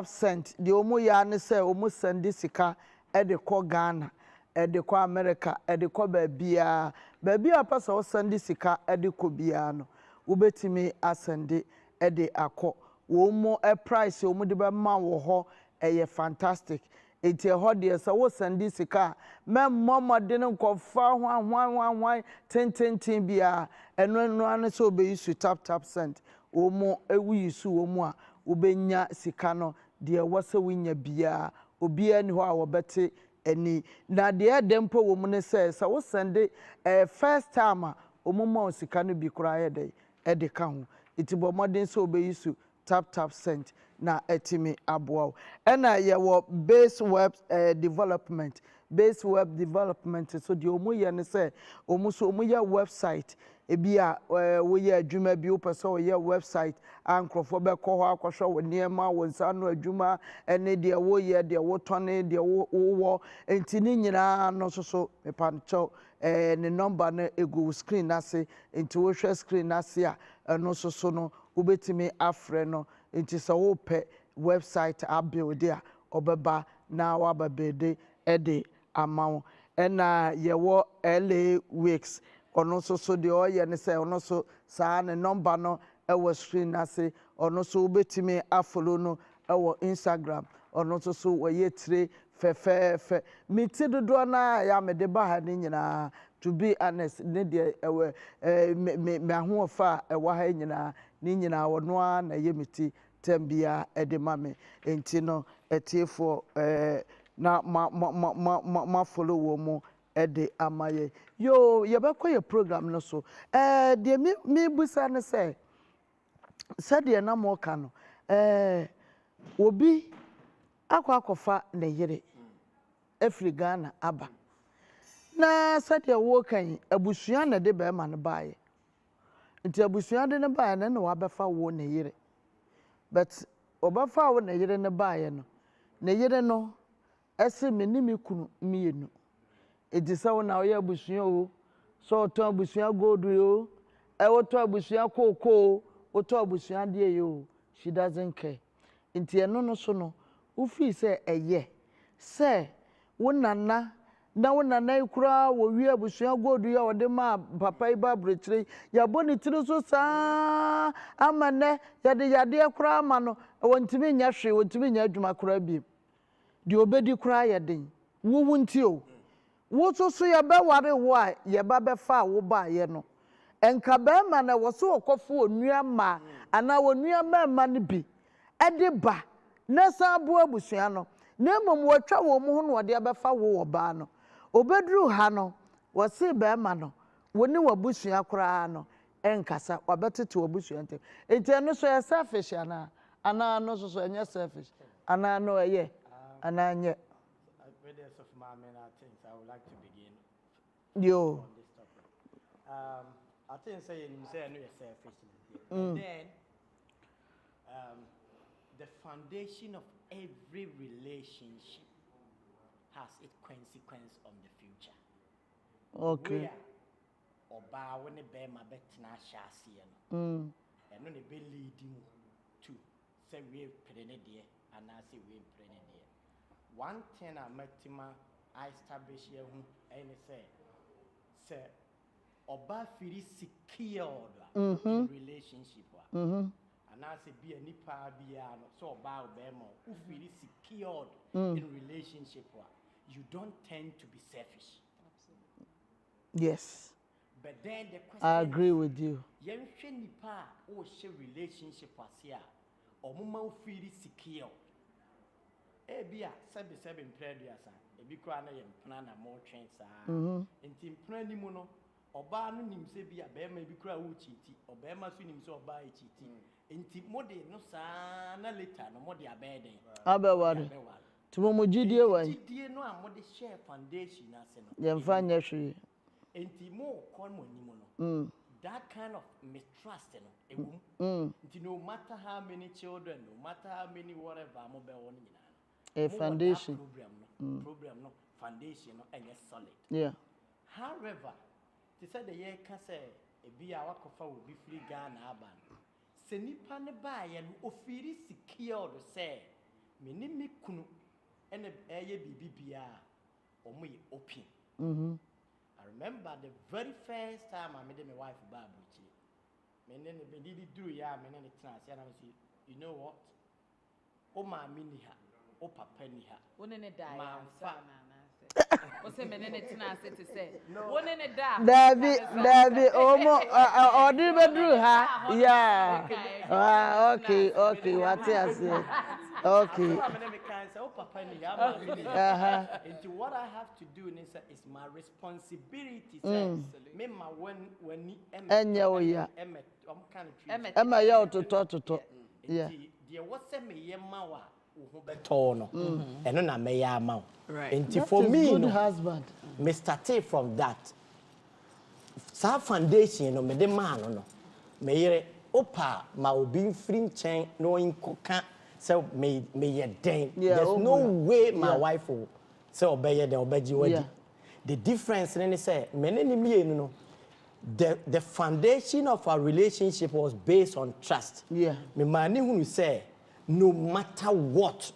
sent. The omo ya ne se omo send sika e de ko Ghana, e de ko America, e de ko baabia. Baabia pasa o send sika e de ko bia no. Ubetimi asende e de akọ. Omo price omo de be ma wo ho eye fantastic. Eti ho de se wo send sika memo de no kofa hwan ten bia eno ane so be use tap sent omo ewu use omo a obenya sika no de wose winya bia obi ani ho a wobete ani na de edempo wo mu ne se wo send first time a omo ma sika no bi kura ye de e de ka ho eti bo modern so be use tap sent na etimi aboa ena ye wo base web development so the omo ye ne say omo so omo ye website ebi a wo ye adwuma bi wo pese wo ye website ankrofo be ko ho akwohwe wo niema wo nsa no adwuma ene de wo ye de wo tone de wo enti ni nyina no so me pancho ne number na ego screen ase enti wo hwe screen ase a eno so no ubetimi afre no enti so wo pe website a build a obeba na wa babede ede amount ena yewo LA weeks ono so de oye ne say ono so saa ne number no ewo screen ase ono so ubetimi afollow no ewo Instagram ono so woye tire fe miti dodo na ya me de ba ha ni nyina to be honest ne de ewe me ahofa ewa ha nyina ni nyina wono a na ye miti tembia edemame enti no etiefo na ma follow wo mo ede amaye yo ye be koye program no so de mi busa ne say said de na mo ka no obi akwakofa ne yire Afri Ghana aba na said de wo kan abusua na de be ma ne baaye nti abusua de ne baaye na wa befa wo ne yire but obafa wo ne yire ne baaye no ne yire no ese menimi kunu mienu edisa wo na wo ya abusua o so to abusua gold o wo to abusua koko o to abusua de yo she doesn't care nti eno no so no wo fi se eye se wo nana na wo nana ikura wo wi abusua gold ya wo de ma papa iba brechire ya boni tiri so saa amane yade ekura ama no wontimi nya hwe wontimi nya adwuma kura bi de obedi kura ya den wo wunti o wo so ya be ware wo a ye ba be fa wo ba ye no enka be ma na wo so okofo onua ma ana onua ma ne bi ede ba na sa bo abusua no na mom wo twa wo mu ho no de be fa wo ba no obedru ha no wo se be ma no woni wabusua kura no enkasa wabetete wabusua ntem enti no so ya selfish ana no so enye selfish ana no eye ana nye Of my men, I think I would like to begin yo on this topic. I think saying you say I know you're selfishness, but then the foundation of every relationship has its consequence on the future. okay Oba when the bear my bet na shasi and when the be leading to say we pregnant there and I say we pregnant there. One thing I met him, I established here and say oba feel secured in relationship. And I say be a nipa be so oba obemo who feel secured in relationship. You don't tend to be selfish. yes But then the question I agree with you yen hwe nipa o she relationship asia o mama feel secure. Ebia seven preduasa ebi kwa na ye mpana na mo twen saa enti mpana ni mu no oba no nim se bia be ma ebi kwa wo chiti oba ma so nim se oba e chiti enti mode no saa na later no mode abeden abeware tumo mujidie wan jidie no a mode share foundation na se no ye mfa nya hwe enti mo kon mo nim no that kind of mistrust no ewum enti no matter how many children no matter how many whatever mo be won nyina a foundation problem no foundation no and solid. Yeah. However, they said the year can say a be our coffee will be free Ghana aban. Senipa ne ba ye no ofiri secure to say me ni me kunu ene eye bibi bia omo ye open. I remember the very first time I made my wife Babuchi. Me did do ya me ne trans ya na me say you know what? O ma mini ha, o papa ni ha. One ne die. Ma fa What's a minute to say? One in a dark. Dabi, or do you do her? Yeah. Okay, what I say? Okay. Into what I have to do is my responsibility. Me ma when Emma yo to. Yeah. There was a me yemawa. Betono and na me ya ma right for me good husband me started from that sa foundation no me de man no me yere opa ma obi free chain no inkoka so me ye den there's no way my wife will say obey the obeji wadi the difference in say me ne me no the foundation of our relationship was based on trust me mani hunu say no matter what,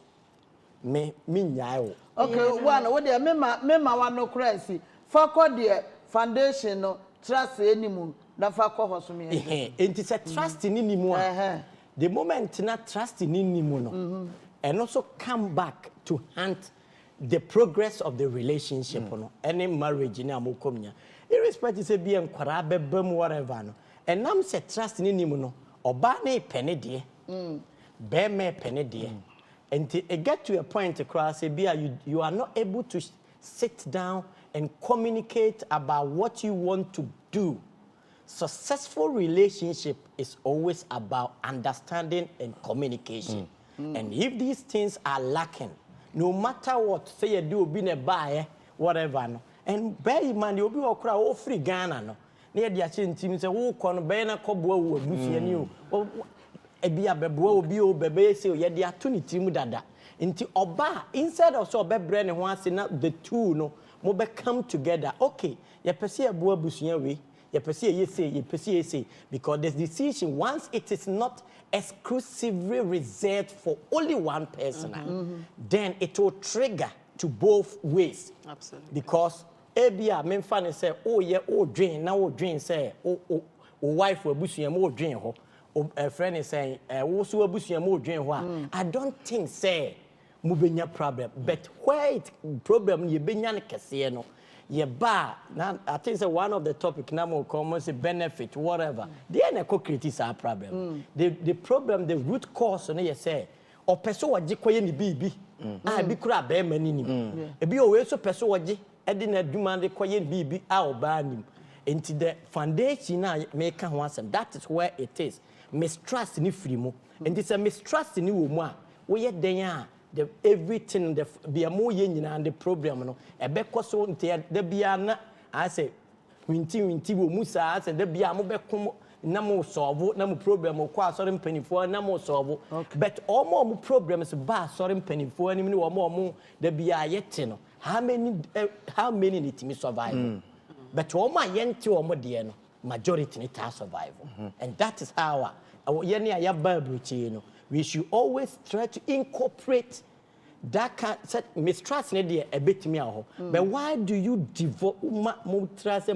me nyai. Okay, one, what they mema one no crazy. Fako the foundation no trust anymore. That fako hosumi. It is a trust in anymore. The moment not trust in anymore, and also come back to hunt the progress of the relationship. No, any marriage in amukomnya, irrespective of being kwarabe bem whatever no, and nam say trust in anymore no, obane penny dear. Bear me penny dear. And it get to a point across you are not able to sit down and communicate about what you want to do. Successful relationship is always about understanding and communication. And if these things are lacking, no matter what, say you do being a buyer, whatever, no, and bear in mind you'll be all crowd all free Ghana no. Near the action team say, oh, con bena cobo busi ebia bebo obi o bebe say ye de atuniti mu dada nti oba instead of so obebre ne ho ase na the two no mo be come together okay ye pese ebo abusua we ye pese ye say because this decision once it is not exclusively reserved for only one person then it will trigger to both ways. Absolutely. Because ebia me fa ne say oh ye oh dream na oh dream say oh wife abusua mo dream ho. A friend is saying, I don't think say mubenya problem, but where it problem ye benya kasieno ye ba now I think say one of the topic now more common say benefit whatever. They na co criticize our problem. The problem the root cause no ye say or person waje koye ni bibi ah bi kura be mani nim e bi o we so person waje e de na adwuma de koye ni bibi a oba nim into the foundation na make ho asem that is where it is. Mistrust ni free mu and it's a mistrust ni wo mu a wo ye den a the everything the bia mo ye nyina the problem no e be koso nte da bia na I say winti wo mu sa say da bia mo be kom na mo solve na mo problem ko asori mpanifo na mo solve but all mo problems ba asori mpanifo ani ni wo mo da bia yete no how many need to survive but all my yente wo mo de no majority need to survive and that is how we should always try to incorporate that kind of mistrust a bit me but why do you devote trust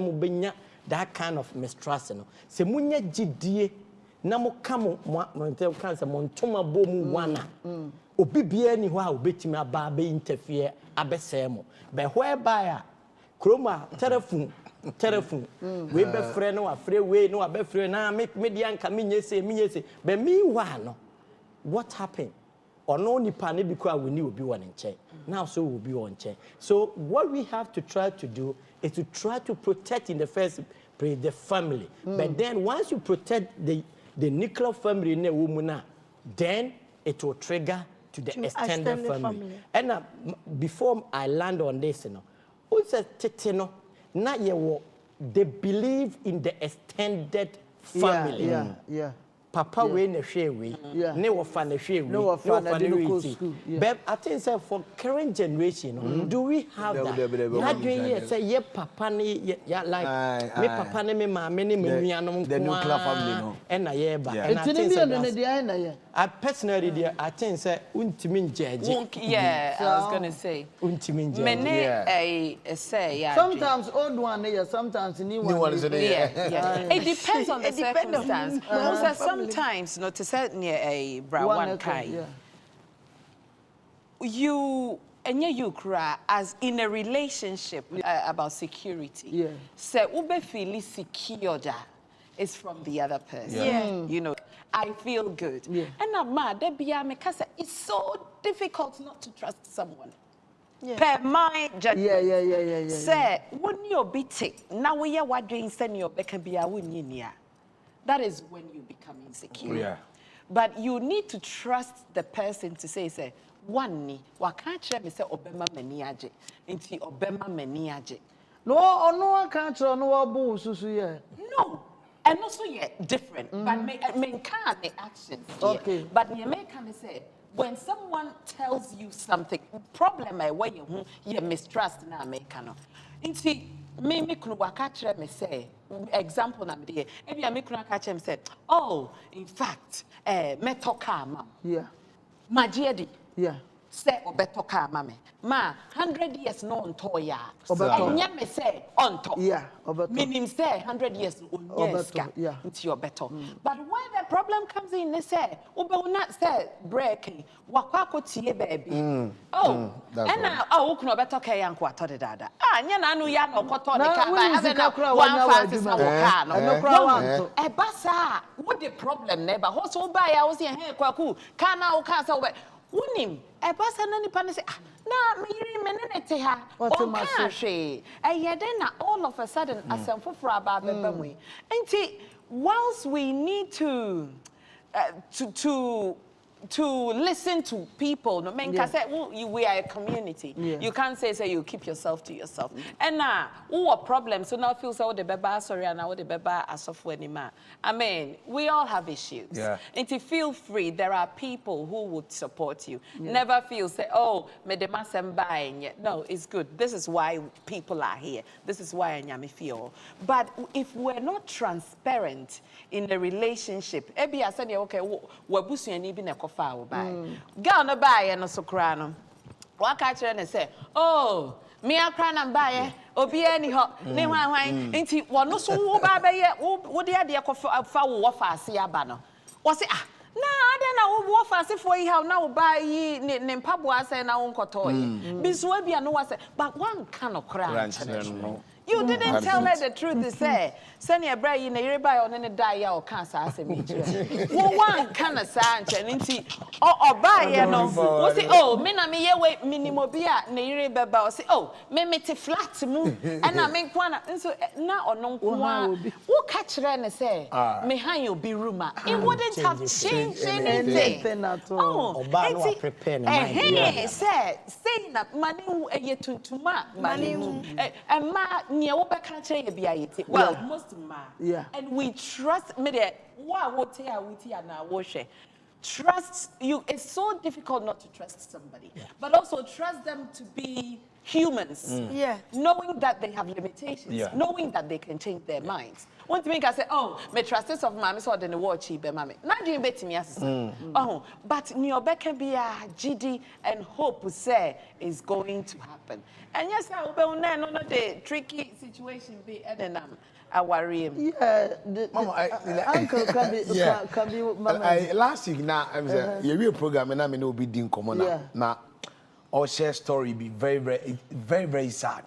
that kind of mistrust no se munya gidie na mo kamo mo kansa mo ntoma bomu wana obi bia ni ho a obetimi aba be interfere abesemo but whereby kroma telephone we be free no afre we no be free na make media nka menye say but meanwhile no what happened ono nipa ne bi kwa we ni obi won nche now so we be on nche so what we have to try to do is to try to protect in the first place the family but then once you protect the nuclear family na woman na then it will trigger to the extended family. And before I land on this you know also tete no na they believe in the extended family. Yeah. papa we na hwe we ne wo fa na hwe we ne wo fa na we but I think say for current generation do we have that you say ye papa ne ya like me papa ne me maame ne me nuanom the nuclear family no and na ye ba and I think say I personally I think say untimi njeje yeah I was going to say untimi njeje many say yeah sometimes old one yeah sometimes new one yeah it depends on the circumstance sometimes not to say near a bra one kind you and you cry as in a relationship about security say ube feel secure is from the other person you know I feel good and I'm mad because it's so difficult not to trust someone per my judgment say when you're beating now we are what doing send your back and be a win that is when you become insecure but you need to trust the person to say one ni wa can't tell me say obema mani age inti obema mani age no can't tell no abu susu no and also different but me can the actions but you may kind of say when someone tells you something problem where you mistrust na me kind inti me kunu waka kire me say example na me dey e me kunu aka kire me say oh in fact meto car ma magiedi say obeto car ma me ma 100 years no onto ya enya me say onto meaning say 100 years onyeska into your better but where the problem comes in they say ube not say breaking wakwa tie baby and oh kuno beto car yanko atode dada nya na anu ya no koto de car ba have na one fancy na car no e basa what the problem neighbor hoso ba ya wo say he kwaku car na wo car say unim e basa na nipa ne say na me yiri me ne te ha o ka hwe e den na all of a sudden asemfoforo aba beba mu enti whilst we need to listen to people no men can say we are a community you can't say you keep yourself to yourself and who problem so now feel so the beba sorry and now the beba asofo anima I mean we all have issues and to feel free there are people who would support you never feel say oh me de masem buying no it's good this is why people are here this is why anyame feel but if we're not transparent in the relationship ebi asane okay wabusuani bi na foul by girl no buy no so kra no waka kire ne say oh me akra na buy obi ani ho ne hwan nti wono so wo ba ye wo de ade fa wo fa ase aba no wo say na ade na wo fa ase fo yi ha na wo ba yi ne mpabo ase na wo nkoto yi biso abia no wa say but one kind of kra you didn't tell her the truth to say send your bra na yire ba on ne die ya o kan sa ase me kire wo one kind of sanche nti o ba ye no wo say oh me na me ye we minimo bia na yire beba o say oh me te flat mu and na me kwa na so na ono kwa wo ka kire ne say me han you be room it wouldn't have changed anything at all o ba no prepare ne mind say na mani ye tuntuma mani and ma near what can't say well most ma and we trust me there what na wash trust you it's so difficult not to trust somebody but also trust them to be humans knowing that they have limitations knowing that they can change their minds one thing I say oh me trust this of mommy so then watch be mommy na dream bet me as oh but nyobe can be a GD and hope say is going to happen and yes I will no the tricky situation be and then I worry him mama uncle can be mama last week now I'm say you real program and I no be din komo na or share story be very sad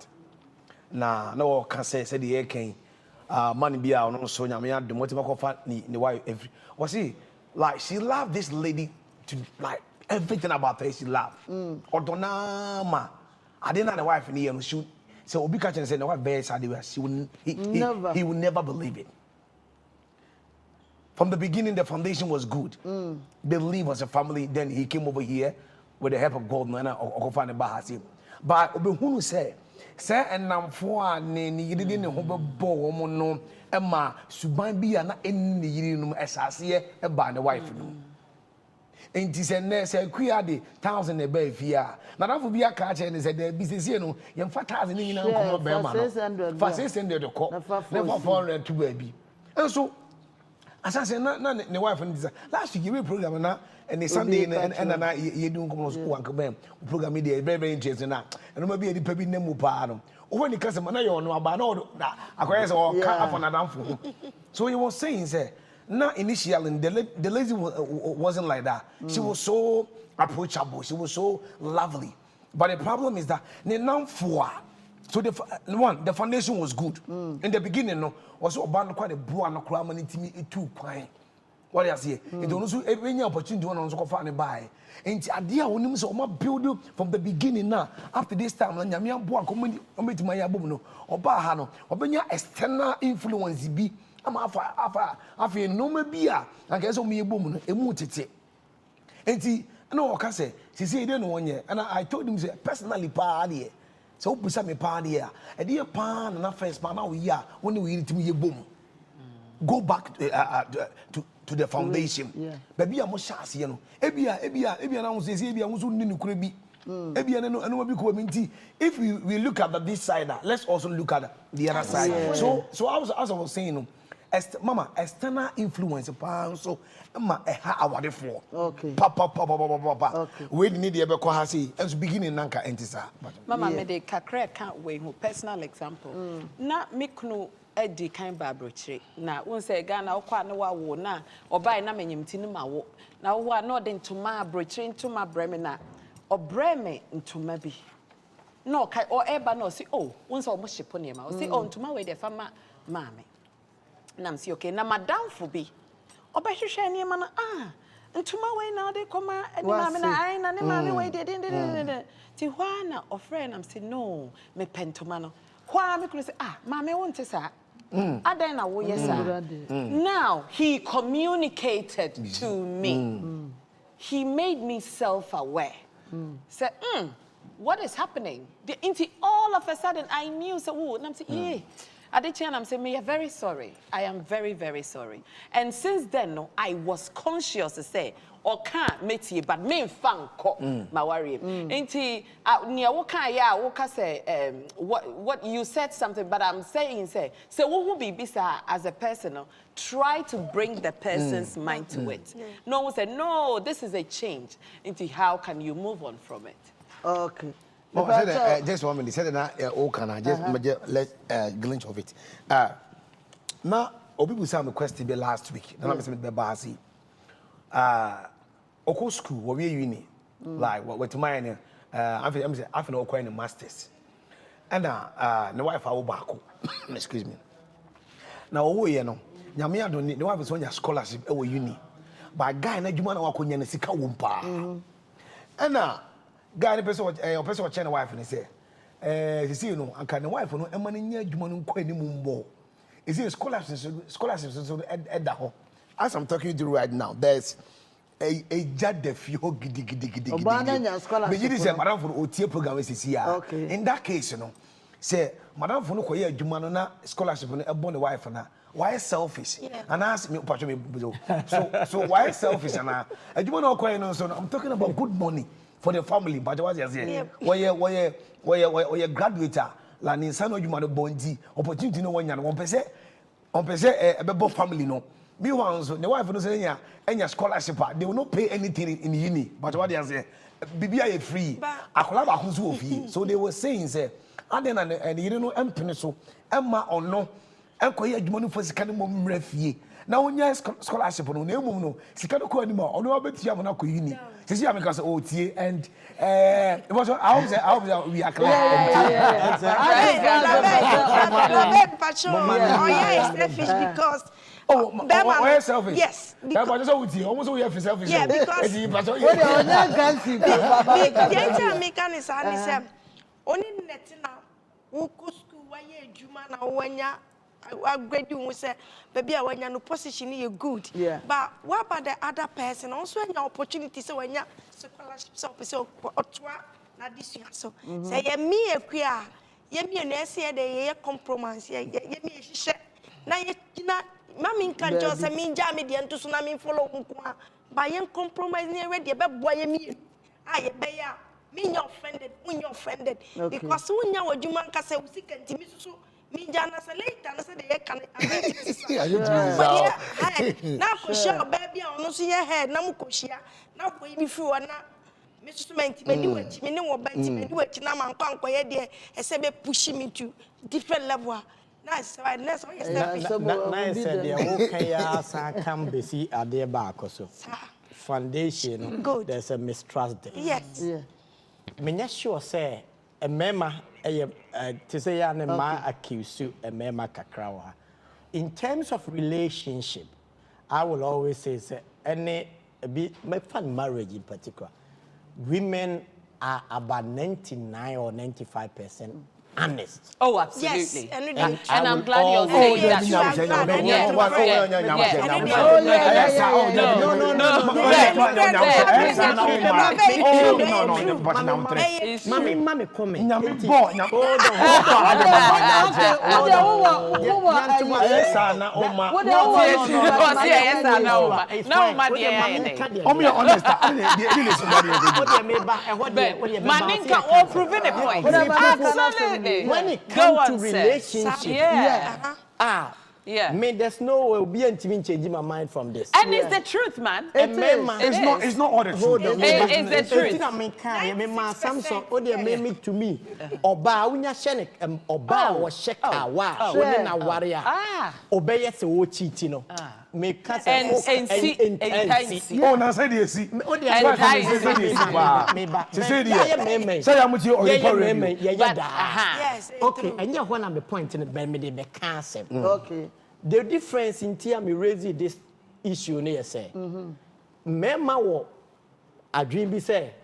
na no can say the air can money be out no so nyame adom what make ofa ni wife every was see like she loved this lady to like everything about her she loved odonama I didn't know the wife in here she so obi catch and say the wife very sad she would he would never believe it from the beginning the foundation was good believe as a family then he came over here with the help of God man or find the bahasi but obehunu say enamfo a ne yididi ne ho bebo wo no Emma suban bi na enni yiri no esase e ba ne wife no enti se ne se kuya de 1000 e ba fia na dafo bi aka ache ne se de bi sese no ye mfa 1000 ni nyina nkomo be ma no fa 600 de ko never 400 to ba bi enso asase na ne wife no disa last week we program na and Sunday and na ye do nkomo so wanka bem program dey very interesting na eno ma bi edi pa bi nemu pa no when you case na you no aba na akoye se o ka afọ na damfo so he was saying say now initially the lady wasn't like that. She was so approachable, she was so lovely, but the problem is that so the foundation was good in the beginning. No, was about quite a bro and a crime and it too quiet. What I say, it also any opportunity to also find buy. And idea when you so build from the beginning now. After this time, and Yamia Boa coming to my abono or Bahano or Benya external influence be. I'm afa no mabia and guess me boom emutete. Enti no ka say she say dey no one year and I told him say personally pa there. So obusa me pa there. E dey pa na first pa na we ya when we need to me boom. Go back to the foundation. Baby am shas ye no. Ebia na say ebia wo so ni nukure bi. Ebia no bi ko minti. If we look at this side, let's also look at the other side. So as I was saying, Mama, external influence, so ma award for. Okay. Papa. Okay. We need the ebe ko ha say, as beginning nanka entisa. Mama, me de kakra can't wait. Personal example. Na me kunu edi kind babrochire. Na won say Ghana okwa na wa wo na obai na menyim ti ma wo. Na wo na ode ntoma abrochire ntoma breme na obreme ntoma bi. No kai o eba no say oh, won say o mo shipo ne ma. O say oh ntoma we de fama maame. Nam si okay na madam for be obehwehwe ne ma na ntuma we na de koma eni ma me na ai na ne ma me we de ti hwa na ofre nam si no me pentoma no hwa me kunu say ma me won te sa adan na wo yesa now he communicated to me he made me self-aware said what is happening all of a sudden I knew so nam si Adichie, I'm saying, me, I'm very sorry. I am very, very sorry. And since then, no, I was conscious to say, or can't meet you, but me fan ko my worry. Inti, near woka say, what you said something, but I'm saying, so what would be bisa as a person, try to bring the person's mind to it. No one said, no, this is a change. Inti, how can you move on from it? Okay. Oh, just 1 minute. Said that all can I just let glimpse of it. Now, people say me question be last week. Now I'm saying be basi. Oko school what we uni like what mine. I'm saying I feel okay in masters. And the wife I will back. Excuse me. Now oh you know, nyame adon the wife is on your scholarship e uni. But guy na djuma na wakonya na sika wompa. And guy person watching the wife and say you see you know and can the wife no emma nya adwuma no kwa ni mumbo is it scholarships so at that as I'm talking to you right now there's a jade fio gidi obana nya scholarship be say madam for otie program we see ya in that case you know say madam for no koye adwuma no na scholarship no ebo the wife na why selfish and ask me so why selfish and adwuma no koye no so I'm talking about good money for the family, but what you say? Why graduate? La ni sano you man bondi opportunity no one yan 1%. A family no. Me once the wife no say any scholarship they will not pay anything in uni. But what you say? BBI free. Akola ba kunzu ofi. So they were saying say, and then and you know empene so emma or no. Enkoye adwuma no for sika no mom refie. Na wonya scholarship no na emum no sika no ko anima ono obetia mo na ko uni. See, I'm because OTA and it was I hope we are clear. Selfish because we're selfish. Yes, because almost we have selfish. Yeah, because the mechanism is only netina who school why juma na wanya upgrade you say baby when you no position you good but what about the other person also any opportunity so when you scholarship so otwa na this year so say ye me akua ye me na say dey ye compromise ye me hye na ye na mami nka jo se mi nja me de nto so na mi follow nko a ba ye compromise ne ready e be boa ye mi aye be ya me nya offended unya offended because unya wadwuma nka se usika ntimi so me nja na se later na se de ye kan na ko share ba bia ono so ye head na mu ko share na ko yi mi fi wona me so me ntimi wachi me ne wo ba ntimi wachi na man kwa ye de e se be push me to different level. Nice, right? Nice. Nice. The okay, yes, I can be see a dear back also. Foundation. Good. There's a mistrust there. Yes. Yeah. Me not sure say a mema to say an ma accuse you a mema kakrawa. In terms of relationship, I will always say any my fun marriage in particular. Women are about 99 or 95% honest. Oh, absolutely. Yes, and I'm glad you're saying that. Mommy, come in. When it comes to relationship, there's no way be changing my mind from this. And it's the truth, man. It's not all the truth. It's the truth. Samson, me to me. Oba unya shenek oba wa sheka wa woni na warrior. Obey se wo cheat no. Me kasa and oh na say dey see. O dey me ba. Say dey. Say ya muti o report. Yes. Okay, and you want me point in the me dey concept. Okay. The difference in tia me raise this issue ne say. Mema wo adwin bi say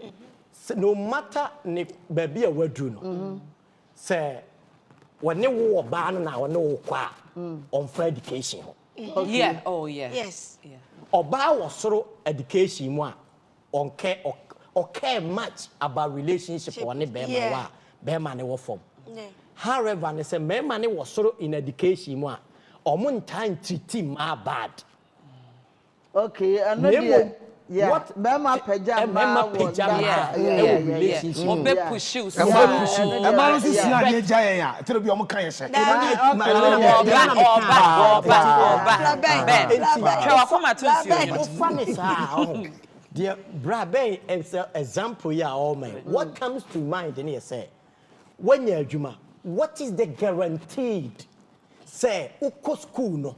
no matter ne baby a wadu no. Say when wo ba no na when wo kwa on for education. Okay. Yeah. Oh, yeah. Yes. Yeah. Oba was sort education mu a on care much about relationship or ne be ma ne wo form. However, ne say me ma ne was sort in education mu a omo time treat ma bad. Okay, and no what mama peja relationship obe push you so e ma no si na dey jaya ya tell bi omo kan yese dear brabe example ya all man what comes to mind in here say when you adwuma what is the guaranteed say uko school no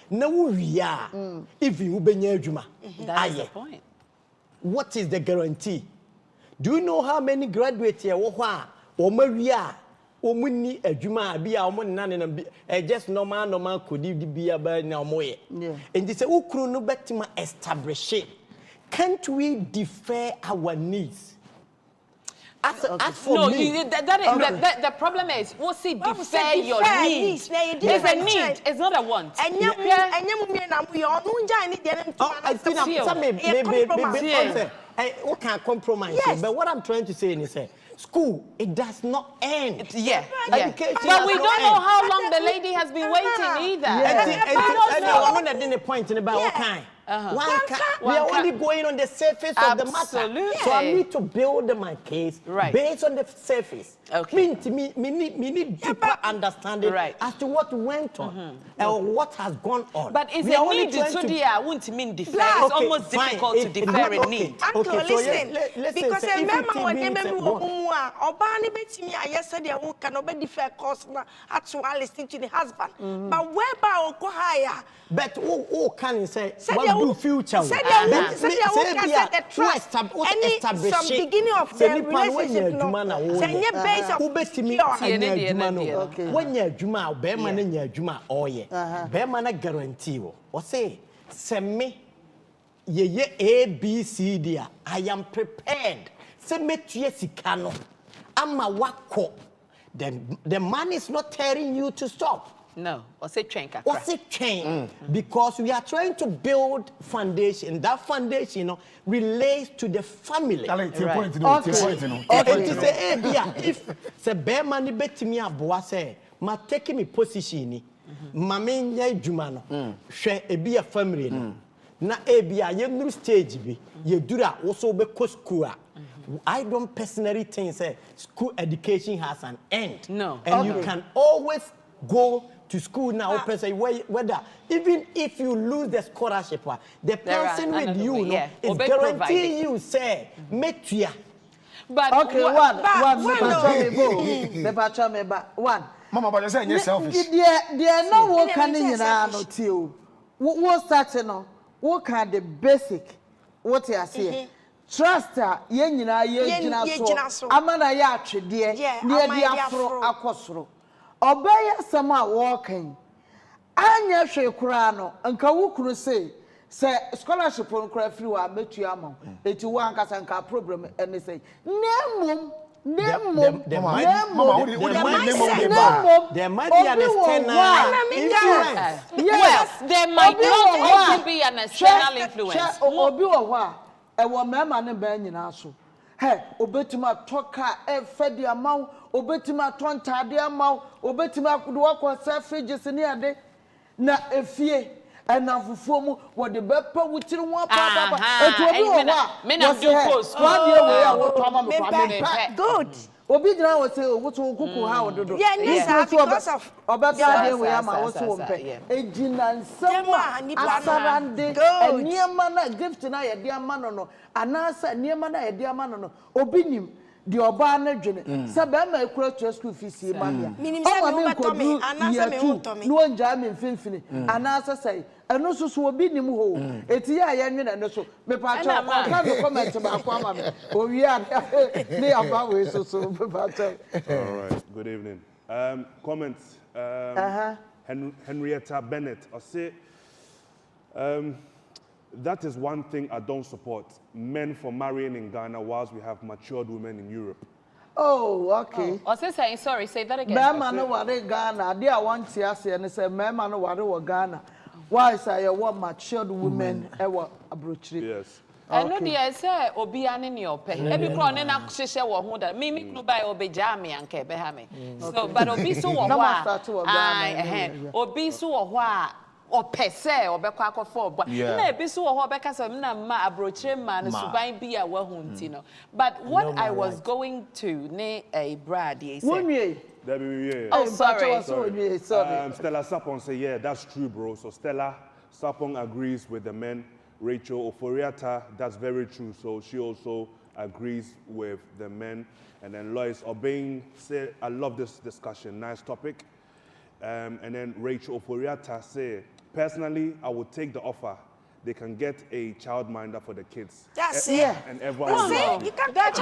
na wo wia if you benya adwuma that's the point. What is the guarantee? Do you know how many graduates here wo a o ma wia o mu ni adwuma bia o mo nane na just normal kodi bia ba na o mo ye and say ukru no betima establish it. Can't we defer our needs? As for me, the problem is, we'll see, defer your needs. It's a need, it's not a want. What can compromise? But what I'm trying to say is, school, it does not end. Education but we don't know how long the lady has been waiting either. I didn't point in about what kind. We are only going on the surface of the matter. So I need to build my case based on the surface. Me need deeper understanding as to what went on and what has gone on. But it's a need to do. I won't mean defer. It's almost difficult to defer a need. Uncle, listen. Because remember when they made Obani betimi yesterday who can obey defer cost actually listen to the husband. But whereby go higher. But who can say what do future? Say the trust. Some beginning of the relationship. Say base of when you juma be man nya juma oye be man guarantee wo say me ye A B C D I am prepared say metue sika no ama wako then the man is not telling you to stop. No, or say train kakra. Or say train because we are trying to build foundation. That foundation, you know, relates to the family. If say bear money bet me aboa say, ma take me position mame nya adwuma no hwɛ ebi a family no na ebi a ye nuru stage bi ye dura wo so be ko school a I don't personally think say school education has an end. No. And you can always go to school now, whether even if you lose the scholarship, the person with you is guaranteeing you say, metuya. But okay, one, one. Mama, but you say you're selfish. There no one can in no what starting no? What kind the basic? What you say? Trust her, ye nyina so. Amana ya atwede, ne dia afro akosoro. Obey sama walking. Anya hwe kura no, nka wukuru say scholarship on kura free wa metu ama. Eti wa nkasa nka problem ene say. Nemum there might be an external influence. Yes, there might not also be an external influence. Obi wo ho a ewo mema ne ba nyina so. Hey, obetima toka fedi amaw, obetima tontade amaw, obetima kudu akọ selfishness ni ade na efie enafufuo mu wo de bepa wutiri ho papa etu obi wo ha me na do post one day we ya wo to ama me good obi dira wo say wo to kuku ha wo dodo yes because of obeba de we ama wo so mpe ejina nsem asarande eniema na gift na ye de ama no anasa eniema na ye de ama no obi nim the oba na dwene se be ma ekura to school fees e ba bia o ma me nkodu anasa me wotomi no nja me mfimfini anasa sai eno susu obi nim ho eti ya ye nwene ne so me pa cho ka no comment ba kwa ma me o wi a ne aba we so me pa cho. All right, good evening. Comments Henrietta Bennett I say that is one thing I don't support. Men for marrying in Ghana whilst we have matured women in Europe. Oh, okay. Oh, say sorry, say that again. Mema no ware Ghana. They want to ask and say mema no ware Ghana. Why say you want matured women ewa abrochiri? Yes. I know the say obi ane ni ope. Ebi kro ne na hwehwe wo ho da. Me kunu bai obeja me anka be ha me. So but obi so wo ho a. Obi so wo ho a opese obekwa akofo obo na ebi so wo ho obeka so na ma abrochire ma no suban bi a wahu nti no. But what I was going to ne a brad ye say oh, sorry. Stella Sapon say, yeah, that's true, bro. So Stella Sapon agrees with the men. Rachel Oforiata, that's very true. So she also agrees with the men. And then Lois Obeng said, I love this discussion. Nice topic. And then Rachel Oforiata said, personally, I would take the offer. They can get a childminder for the kids. That's it. And everyone you can't that's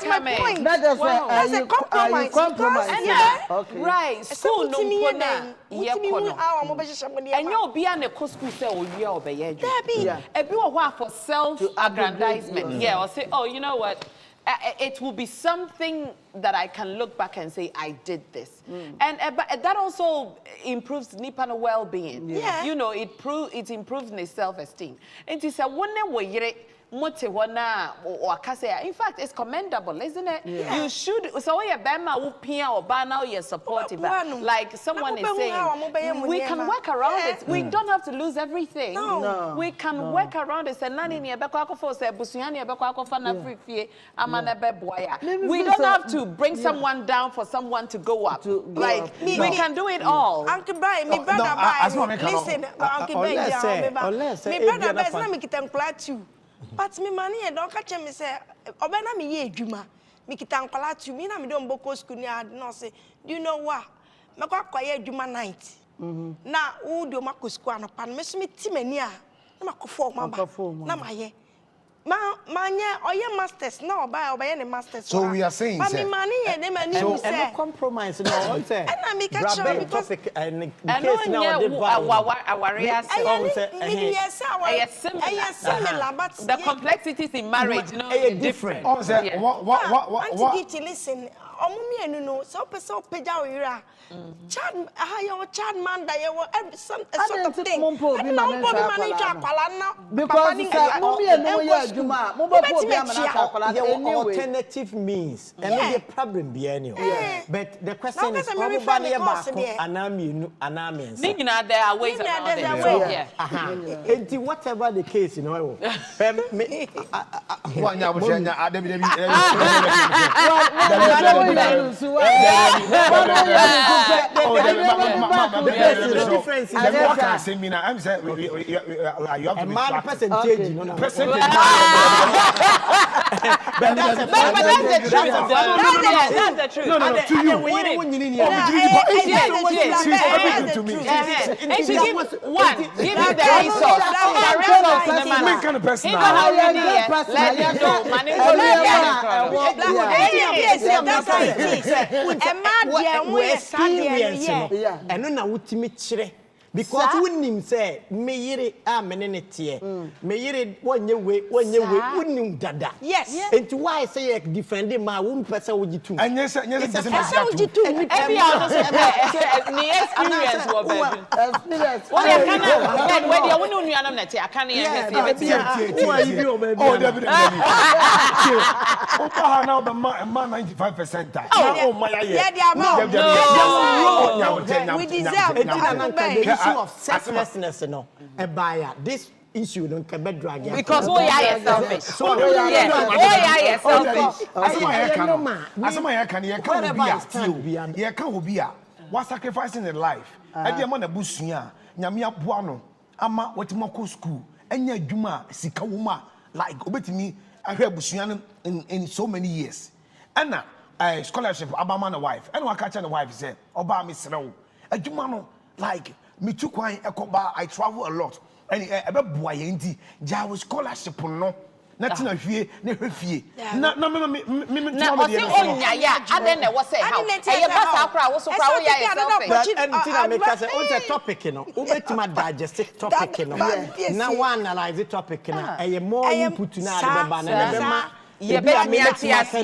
my point. That's a compromise. Okay. Right. School no pona ye kono. And you be an eco school say o ye obeye. Ebi wo ho for self-aggrandizement. Yeah, or say, oh, you know what? It will be something that I can look back and say, I did this. And that also improves Nippon well-being. Yeah. You know, it improves their self-esteem. And it's a one way in fact, it's commendable, isn't it? Yeah. You should. So you're bema upia or bana you're supportive. Like someone is saying, we can work around it. We don't have to lose everything. No. We can work around it. We don't have to bring someone down for someone to go up. Like we can do it all. Uncle Brian, me brother Brian. Listen, Uncle Brian, me brother Brian, me kitan klatu. But me money e don catch me say obena me ye adwuma me kita nkwala tu me na me don boko school ni ad no say do you know what me kwa kwaye adwuma night na wo do makọ school anopa me so me ti mani a na makofo ma ba na maye manye oye masters na obaye ne masters so we are saying but me money e dey mani so say and compromise no what say and na me catch because and case now the the complexities in marriage, you know, different. What? Listen, omumienu no so person peja oyira chat your chat man that you some sort of thing because mumienu ya adwuma mo ba ko bi amana akwala anyway alternative means and the problem be any but the question is probably about anamienu anamiens there are ways around it. Yeah. Whatever the case, you know. That's the truth. No, to you. Give me the resource. What kind of person? Because wouldn't say me yere amenetie me yere wonye we wouldn't dada yes and why say defend ma won pesa wogitu and yes wogitu every ni experience wo baby experience what you can when you wonu nuanom na tie aka na ye oh David Opa now the man 95% oh my we deserve of selflessness no this issue don't can be drag because we are selfish so we are selfish asoma can ye can obi a what sacrificing in life e dey man abusua nyame aboa no ama wetimako school enya adwuma sika woma like obetimi ahwe abusua no in so many years ana scholarship abama na wife and waka cha na wife say oba me serew adwuma no like me too kwan ekoba I travel a lot and ebe boa ye ndi ja scholarship no na tina hwie na hwefie na me na o se onya ya aden na wo say how e ye pass akra wo so kra wo ya yourself and tina make us on the topic no ubetima digest topic no na one analyze the topic na e ye more input na de baba na be ma ye be me atiase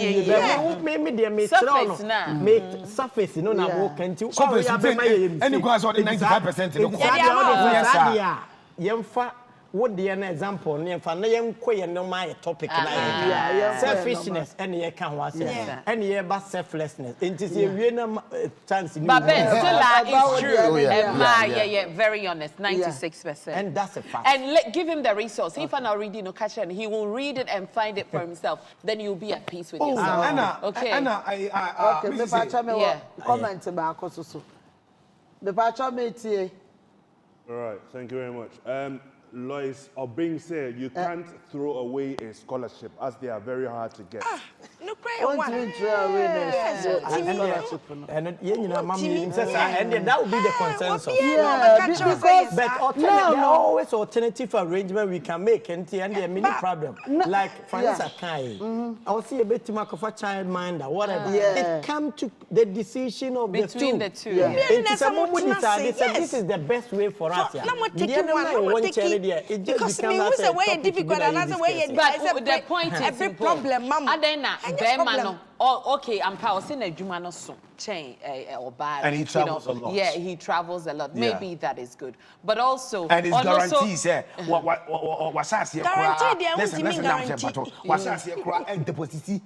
me dey me surface no make surface no na wo kanti surface any class or 95% no yes yemfa what the example ne fa na yenkoye no my topic na selfishness and ye can wa say and ye ba selflessness it is a we na chance ni but Ben still is true yeah very honest 96% and that's a fact and give him the resource if I'm not reading no catch and he will read it and find it for himself then you'll be at peace with yourself Anna okay me pa cha me comment ba akososo me pa cha me tie all right thank you very much Lois Obeng said you can't throw away a scholarship as they are very hard to get. No cry one. And that would be the consensus. Because but there are always alternative arrangement we can make and there are many problems. Like for instance, I will see a bit too much of a child mind or whatever. It comes to the decision of between the two. It's a moment this is the best way for us. It just because me who's the way difficult and another way but the point is every problem mama adena bema no okay I'm passing a juma no so chain or bad and he travels a lot yeah he travels a lot maybe that is good but also and his guarantees what says here listen what says here and deposit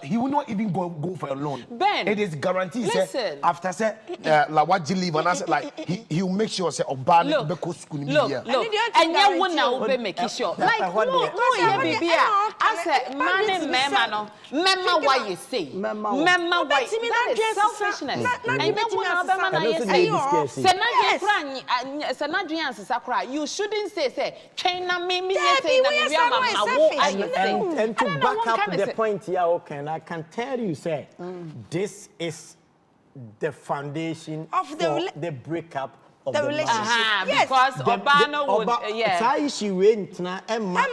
he will not even go for a loan Ben it is guaranteed after say like what you leave and I said like he will make sure say obani be school media and you want now be make sure like no yeah baby I said man mema no mema why you say mema why that is selfishness and you want to na yes say na dwan sakra you shouldn't say train na me say na me mama and to back up the point here okay I can tell you say this is the foundation of the breakup of the relationship. Because Obano would say she went na Emma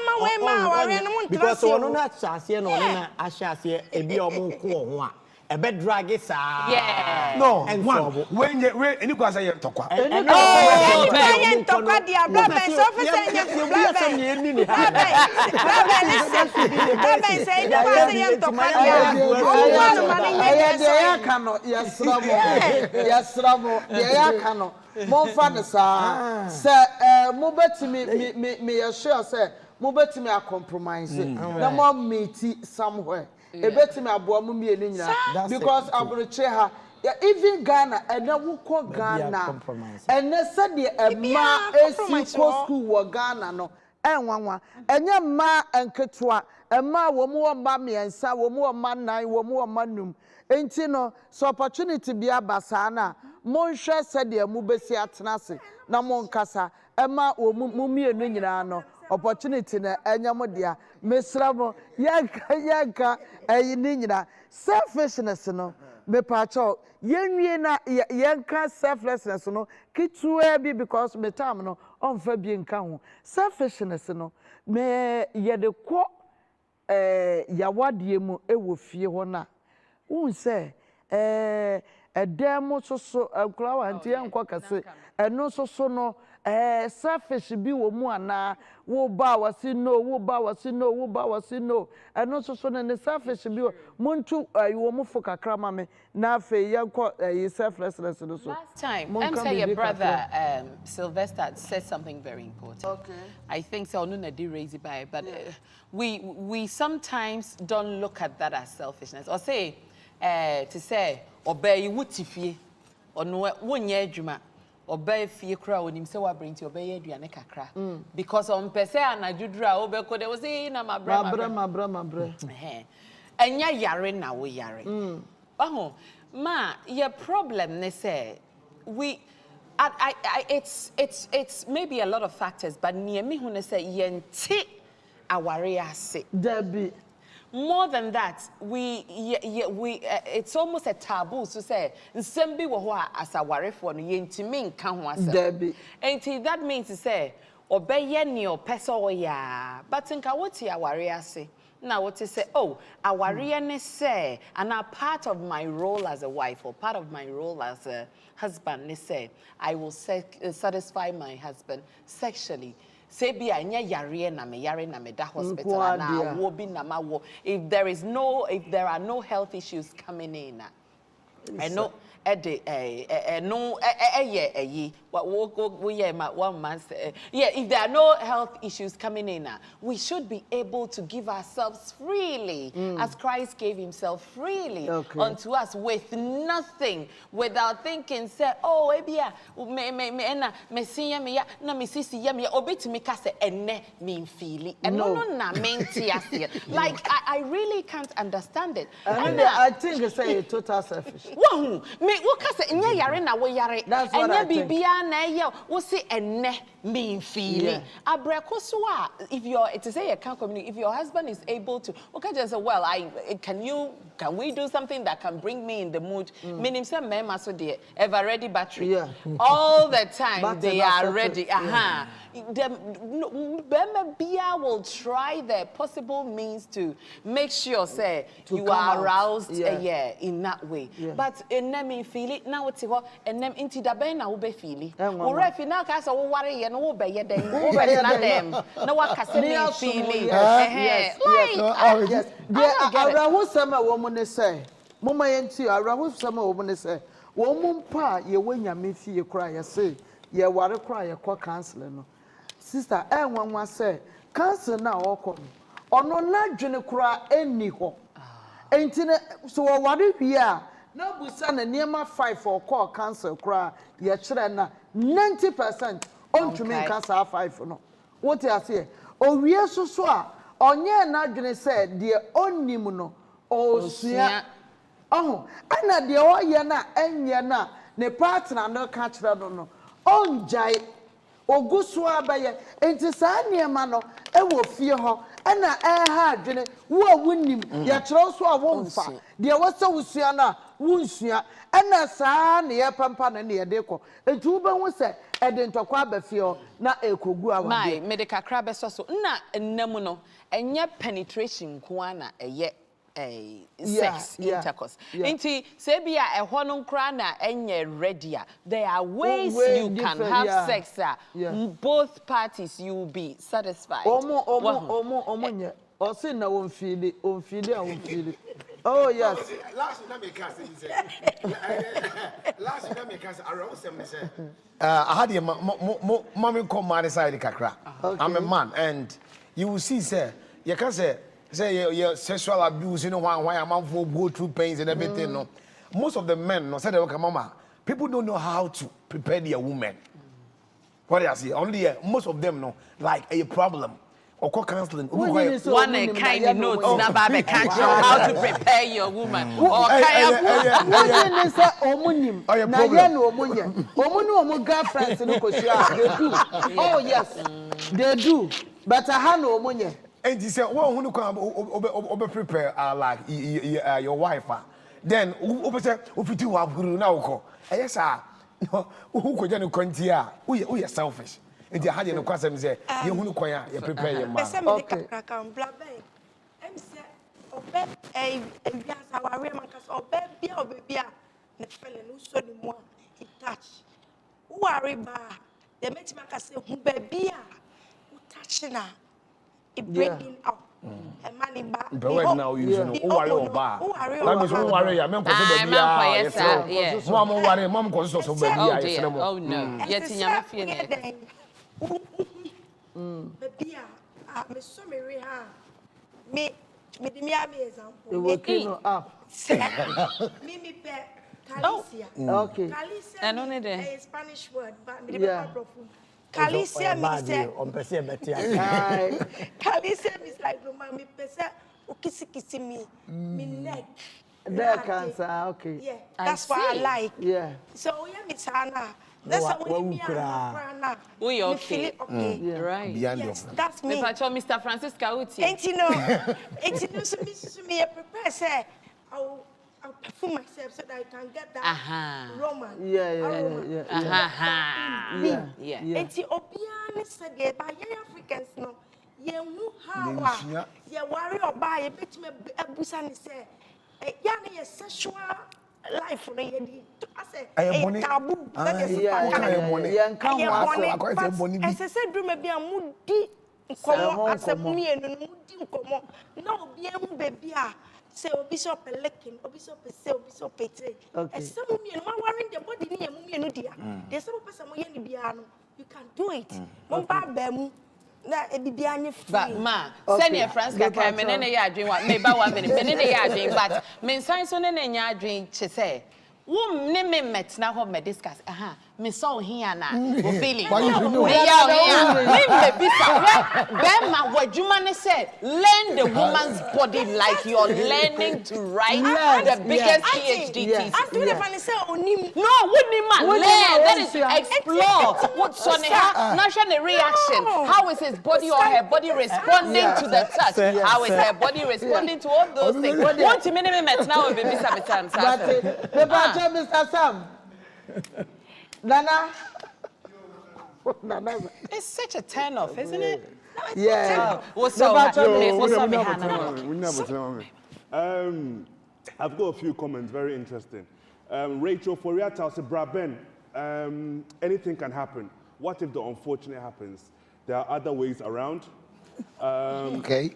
because ono na chase no na ahase e bi omo ko ho a a bed drag is Yeah. No, And one. so- When you go say tokwa. And Mobetimi compromise na mo meet somewhere ebetimi aboa mu mienu nyina because abroche ha even Ghana and na wukọ Ghana and na said the ma esi school wo Ghana no enwanwa enye ma enketwa ema wo mu wo ma miensa wo mu wo ma nan wo mu wo ma num enti no so opportunity bia basa na mo nhwe said the mu besi atenase na mo nkasa ema wo mu mienu nyina no opportunity na enyamo dia mesramo yanka ayi ni nyina selfishness no me pacho yenwie na yanka selflessness no kitua bi because me time no onfa bi nka ho selfishness no me yede ko yawadie mu ewo fie ho na unse edem soso akura wa nti enko kase eno soso no selfish bi wo mu ana wo ba wasi no eno soso ne selfish bi muntu wo mu fo kakra ma me na afi yanko selflessness no so last time I'm say your brother Sylvester said something very important. Okay. I think so no na di raise by but we sometimes don't look at that as selfishness or say to say obey wutifie or no wonye adwuma obey fie kra onim se wa bring to obey aduane kakra because on pese anadwudura obeko they will say na mabra enya yare na wo yare ma your problem ne say we it's maybe a lot of factors but near me who say yenti aware ase Debbie. More than that, it's almost a taboo to say, "Nsembi wo as a warefo no yentimi nka ho asem." Debbie. And that means to say, "Obeye ni opeso ya." But nka woti aware ase. Now what to say? Oh, aware ne say, and a part of my role as a wife or part of my role as a husband, ne say, I will satisfy my husband sexually. Say be anya yare na me da hospital na wo bi na ma wo if there are no health issues coming in I know if there are no health issues coming in we should be able to give ourselves freely as Christ gave himself freely unto us with nothing without thinking say oh ebia me siya me ya na me sisi ya me obetimi ka se enne me feeli no na menti ase like I really can't understand it and I think it's a total selfish Wahoo, me wokase enya yare na wo yare. Enya bibia na ye wo se enne me feeling. Abreko so a if your it is say you can't communicate if your husband is able to okay just say well can we do something that can bring me in the mood? Meaning say mema so the ever ready battery. All the time they are ready. The Bema Bia will try the possible means to make sure say you are aroused in that way. But in me feel it now it's what and them into the ben na ube feel it. Or if you now cast a worry and over ye them no one can say feel it. Yes. There who some woman say Mama yenti arahu some woman say woman pa ye when ya me fee cry ya say ye ware cry ya call counselor no. Sister one say cancer na okọ ono na dwene kura eni ho entine so ware hia na busa na niema 5 okọ cancer kura ye kire na 90% ontumi cancer 5 no what you say owie so a onye na dwene say de onim no osua ana de oye na enye na ne partner no ka kire no onjai ogusu abaye enti saa niema no ewo fie ho ana ha adwene wo awunim ya kire so a wo mfa de wose wusua na wunsua ana saa ne ye pampa na ne ye de ko enti wo be hu se ede ntokwa abafie ho na ekogu awade my medical crab so na nnam no enye penetration ko ana eye sex intercourse. Inti sebi a ehwo no nkra na enye ready. There are ways you can have sex both parties you will be satisfied. Omo nye. Osi na won feel it. Oh yes. Last time I cast last time I cast around 7 say. I had a mommy come my side kakra. I'm a man and you will see say you can say your sexual abuse, you know why a man for go through pains and everything. No, most of the men no say they okay, mama. People don't know how to prepare their woman. What I see, only most of them know like a problem or counseling. One kind of notes na babe can't show how to prepare your woman. Or What say omunim na ye no omunye. Omu girlfriends no ko share. They do. Oh yes. They do. But I have no omunye. And you say, well, who can prepare like your wife? Then, who say, if you do have guru now, yes, sir. Who could you continue? We are selfish. And you had no question, say, you who can you prepare your man. Okay. I'm say, Obeng, a our women, because Obeng, be a the fellow who saw the one he touched. Who are riba? The matchmaker say, who baby, who touching her. It breaking out. And money back. But right now, you know, who are you bar? That means who are you? I'm going to be Mom, worry, Mom goes to so baby. Oh no, yet in your feeling. Baby, I'm sorry, me, the example. The working up. Me, pet, Calicia. Okay. Calicia, and only the Spanish word, but me, the Calicia means Calicia means like me pesa ukisi me neck. That cancer, okay. Yeah, that's what I like. Yeah. So yeah, Miss Anna. That's how we we okay. Yeah. Right. Yes, that's me. Mr. Francis Kauti. Ain't you know, so me prepare say I'll perform myself so that I can get that romance. Yeah. Enti obiane said the by Africans no ye hu how ye worry oba ye betime abusa ni say ya na ye sexual life no ye di say taboo that is I said do me bia mu di nkomo asem mi enu mu di nkomo na obi emu baby a say obi so pelekin obi so pese obi so pete some mi enu ma worry the body ni emu mi enu dia there's some person mo ye ni bia no you can do it mo ba ba mu na e bibia ni free but ma send your friends ka kai me ne ya adwen wa me ba 1 minute me ne ya adwen but me nsan so ne nya adwen che say wo ne me met na ho me discuss me so here na wo feeling me ma wadwuma ne say learn the woman's body like you're learning to write the biggest PhD thesis. I do the funny say onim no wouldn't man learn that is to explore what so the reaction how is his body or her body responding to the touch how is her body responding to all those things want to me met now baby sometimes Mr. Sam Nana, it's such a turn off, isn't it? Yeah. What's up? I've got a few comments, very interesting. Rachel Foriata said, Braben, anything can happen. What if the unfortunate happens? There are other ways around. Okay.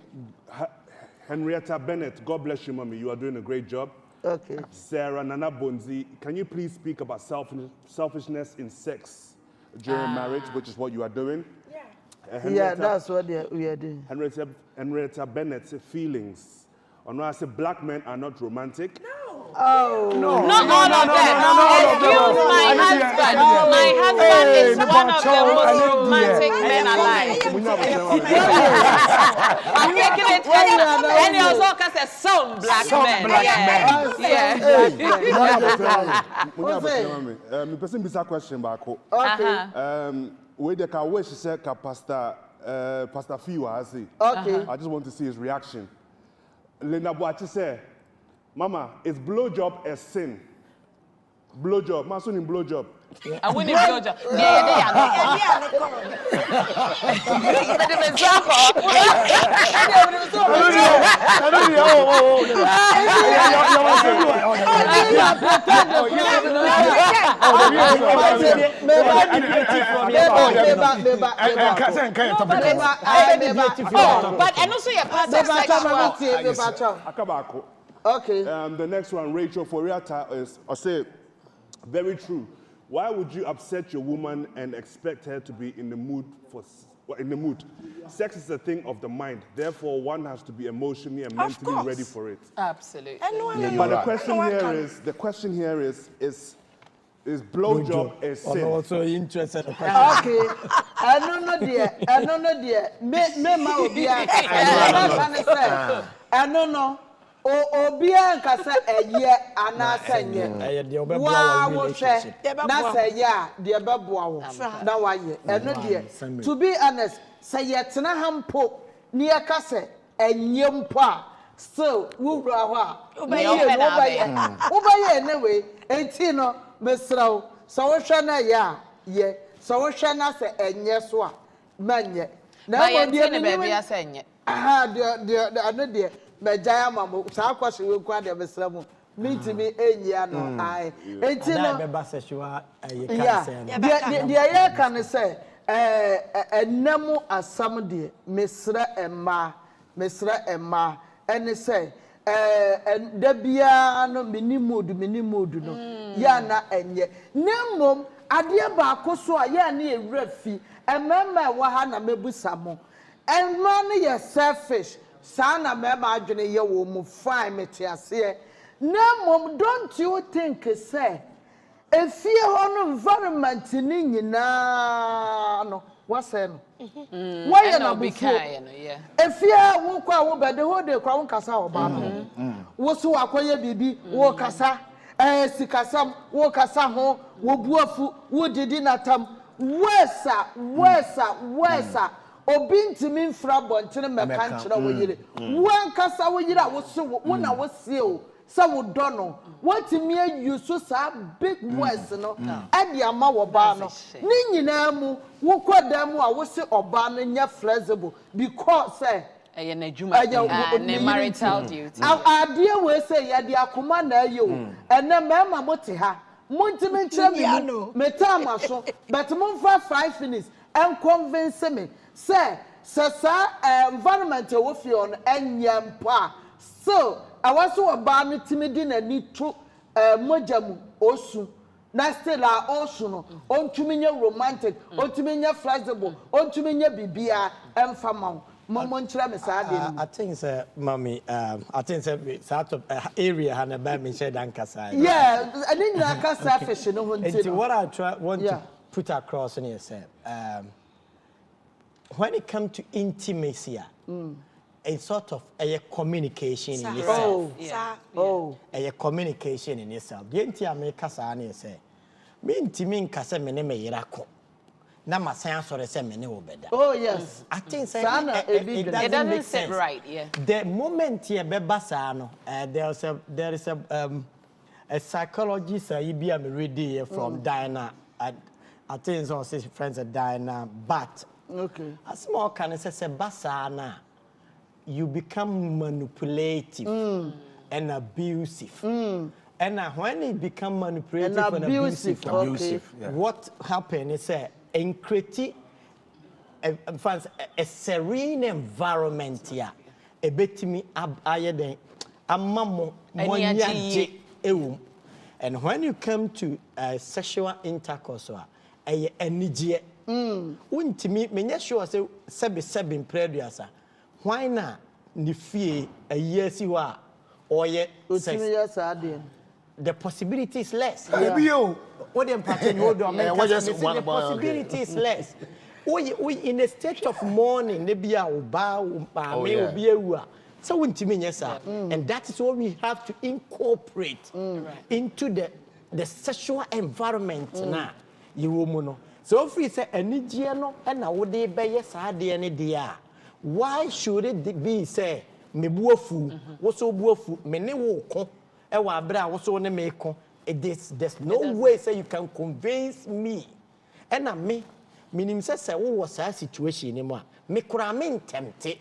Henrietta Bennett, God bless you, mommy. You are doing a great job. Okay. Sarah Nana Bonzi, can you please speak about selfishness in sex during marriage, which is what you are doing? Yeah. That's what we are doing. Henrietta Bennett's feelings. Or I said black men are not romantic. No. Oh. No. Not all of them. Excuse my husband. My husband is one of the most romantic men alive. I'm making it funny. And he also has some black men. Me person bisa question back. Okay. Where the car wish said Pastor Fiwa has it. Okay. I just want to see his reaction. Linda Boachi said, Mama, is blowjob a sin? Blowjob, masun in blowjob. I wouldn't be Georgia. Yeah. But and also your Akabako. Okay. The next one, Rachel Foriata, is, I say, very true. Why would you upset your woman and expect her to be in the mood Sex is a thing of the mind. Therefore, one has to be emotionally and mentally ready for it. Absolutely. But the question here is blowjob a sin? I'm also interested. Okay. I don't know, dear. Me ma obi an kasa. I don't know. Obi an kasa eye anasa nye. Wa wo hwe na say ya de beboa wo. Na wa ye. Eno dear. To be honest, say yetena hampo ni ya kasa enye mpo a still wo wura ho a. Obaye anyway. Enti no mesraw so wo hwe na ya ye. So wo hwe na say enye so a manye. Na mo die ne baby asenye. Aha de ano de Majaya mamo sa kwase we kwa de besra mu mitimi enyia no ai enti no be ba sexual cancer de ya kan say enam asam de mesra emma ene say da bia no minimudu no ya na enye nemom ade ba akoso a ya na ewura fi emema wa ha na mebusa mo emma no ye selfish Sana mema adwene ye wo mu fine metiase na mom don't you think say efie ho no environment ni nyina no wase no why na bufu efie wo kwa wo bede ho de kwa wo kasa oba no wo so akoye bibi wo kasa sikasam wo kasa ho wo buafu wo didi natam wesa obi ntimi mfra bontene meka nkyera wo yire wan kasa wo yire a wo so wo na wo sie o sa wo do no watimi ayuso sa big words no ade ama wo ba no ni nyina mu wo koda mu a wo se oba no nya flexible because eye na juma na marital duty ade we say ye de akoma na aye o ene mema mote ha montimi nkyera me meta amaso but monfa 5 minutes and convince me say environment wo fi on enyampa so awaso oba no timidi na ni to mojamu osu na still a osu no ontumi nya romantic ontumi nya flexible ontumi nya bibia emfama momo nkyira me saa de I think say mommy I think say sort of area ha na ba me share dan kasa yeah and then you can selfish no hunti what I want to put across in here say when it comes to intimacy, a sort of a communication in yourself. A communication in yourself. The entire make us say, mean to me, Casa Mene Irako. Nama science or a semene obeda. Oh, yes. I think it doesn't make sense. Right, yeah. The moment here, Bebasano, there is a psychologist, IBM reading from Diana. I think it's also friends of Diana, but. Okay. A small can say basana, you become manipulative and abusive. And when it become manipulative and abusive, what happened is create a serene environment here. A bit me a mammo and when you come to sexual intercourse, a energy. Untimi menya sure say sebi preduasa why na ni fie a year si wa oye the possibility is less what the pattern hold on the possibility is less we in a state of mourning ne bia oba me obi ewu so untimi nya sa and that is what we have to incorporate into the sexual environment na yiwo no. So if we say any no and I would be yes any dear. Why should it be say me buofu, was so buofu, me ne woko, ewa bra was so ne meko, there's no way say you can convince me. And me meaning say who was a situation anymore. Me kura me tempted.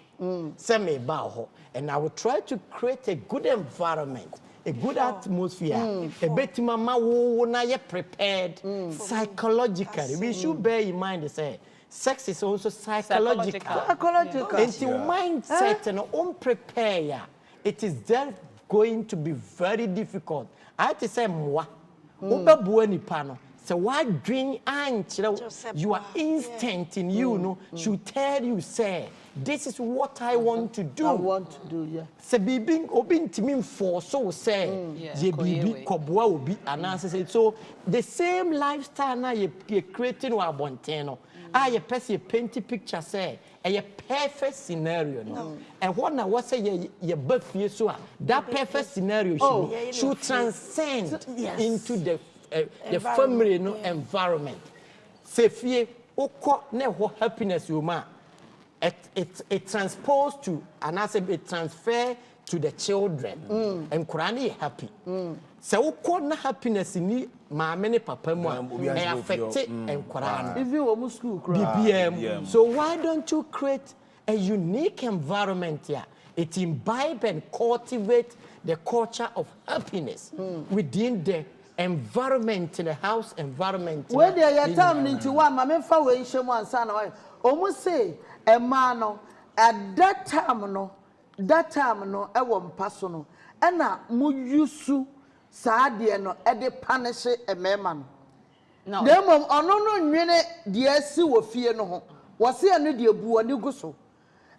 Say me ba and I will try to create a good environment, a good atmosphere. A bit mama wo na ye prepared psychologically. We should bear in mind say sex is also psychological. And your mindset and unprepared, it is then going to be very difficult. I have to say moi. So what dream and your instinct in you know should tell you say this is what I want to do. I want to do, yeah. So being open to me for so say je bibi kobwa obi ananse so the same lifestyle now you creating wa bonteno. You pass a painting picture say a perfect scenario no. And what now what say your birthday so that perfect scenario should transcend into the family no environment. Say fear oko ne ho happiness you ma it transposed to and I say it transfer to the children and Qur'an happy. So oko na happiness ni maame ne papa mu affect and Qur'an. If you were school BBM. So why don't you create a unique environment here? It imbibe and cultivate the culture of happiness within the environment, in the house environment. Where they are telling into one, my fa we shemo ansa na almost say a man at that time no e wo mpaso no e na mu yusu saa de no e de punish e mema no dem ono no nwene de asi wo fie no ho wo se no de bu ani gu so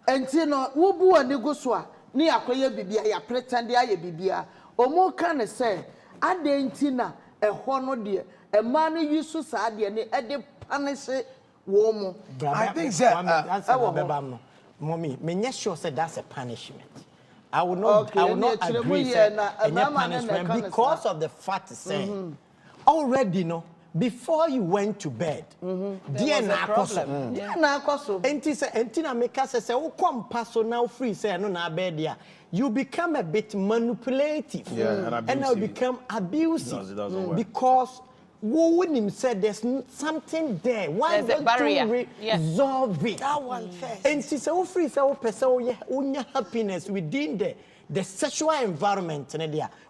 enti no wo bu ani gu so a ni akoye bibia ya pretend ya bibia omo kan say adenti na ehọ no de e ma no yusu saa de ne e de punish wo mo. I think Mommy, me sure say that's a punishment. I will not agree say any punishment because of the fact say already no before you went to bed there na akoso enti na make us say wo come personal free say no na bed there you become a bit manipulative and now become abusive because who wouldn't say there's something there? Why don't you resolve it? That one first. And she said, free so person happiness within the sexual environment.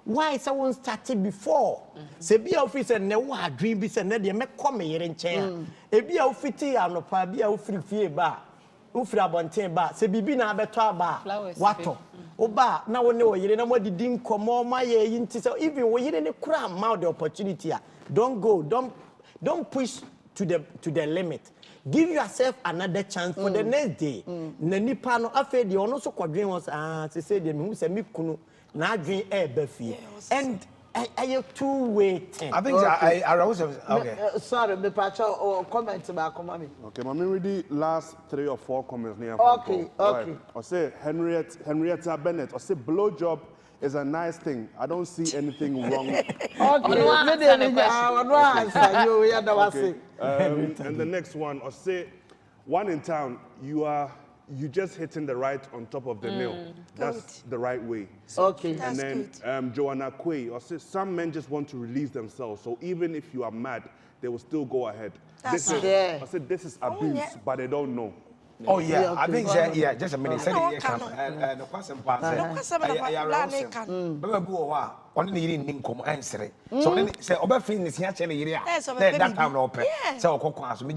Why someone started before? Say be officer never agree be said they make come here in chair. E be ofiti ano pa be ofri fie ba. Ufri abonten ba. Se bibi na abeto ba. Wato. Oba na wone wo yire na mo didi nkomo ma ye yinti so even wo yire ne kura ma the opportunity. Don't go. Don't push to the limit. Give yourself another chance for the next day. Nanipa no afa de ono so kwadwen was say de me hu say me kunu na adwen e ba fie. And I two-way thing. I think I was okay. Sorry, me patch or comment about mommy. Okay, mommy read the last 3 or 4 comments near. Okay. I say Henrietta Bennett. I say blowjob is a nice thing. I don't see anything wrong. Okay. And the next one, I say, one in town, you just hitting the right on top of the nail. That's the right way. Okay. And then Joanna Quay, I say, some men just want to release themselves. So even if you are mad, they will still go ahead. I said, this is abuse, but they don't know. Oh yeah, I think just a minute. Say the question pass. On the eating come answer. So then say Obeng is here telling you that time open. So Okokwaso me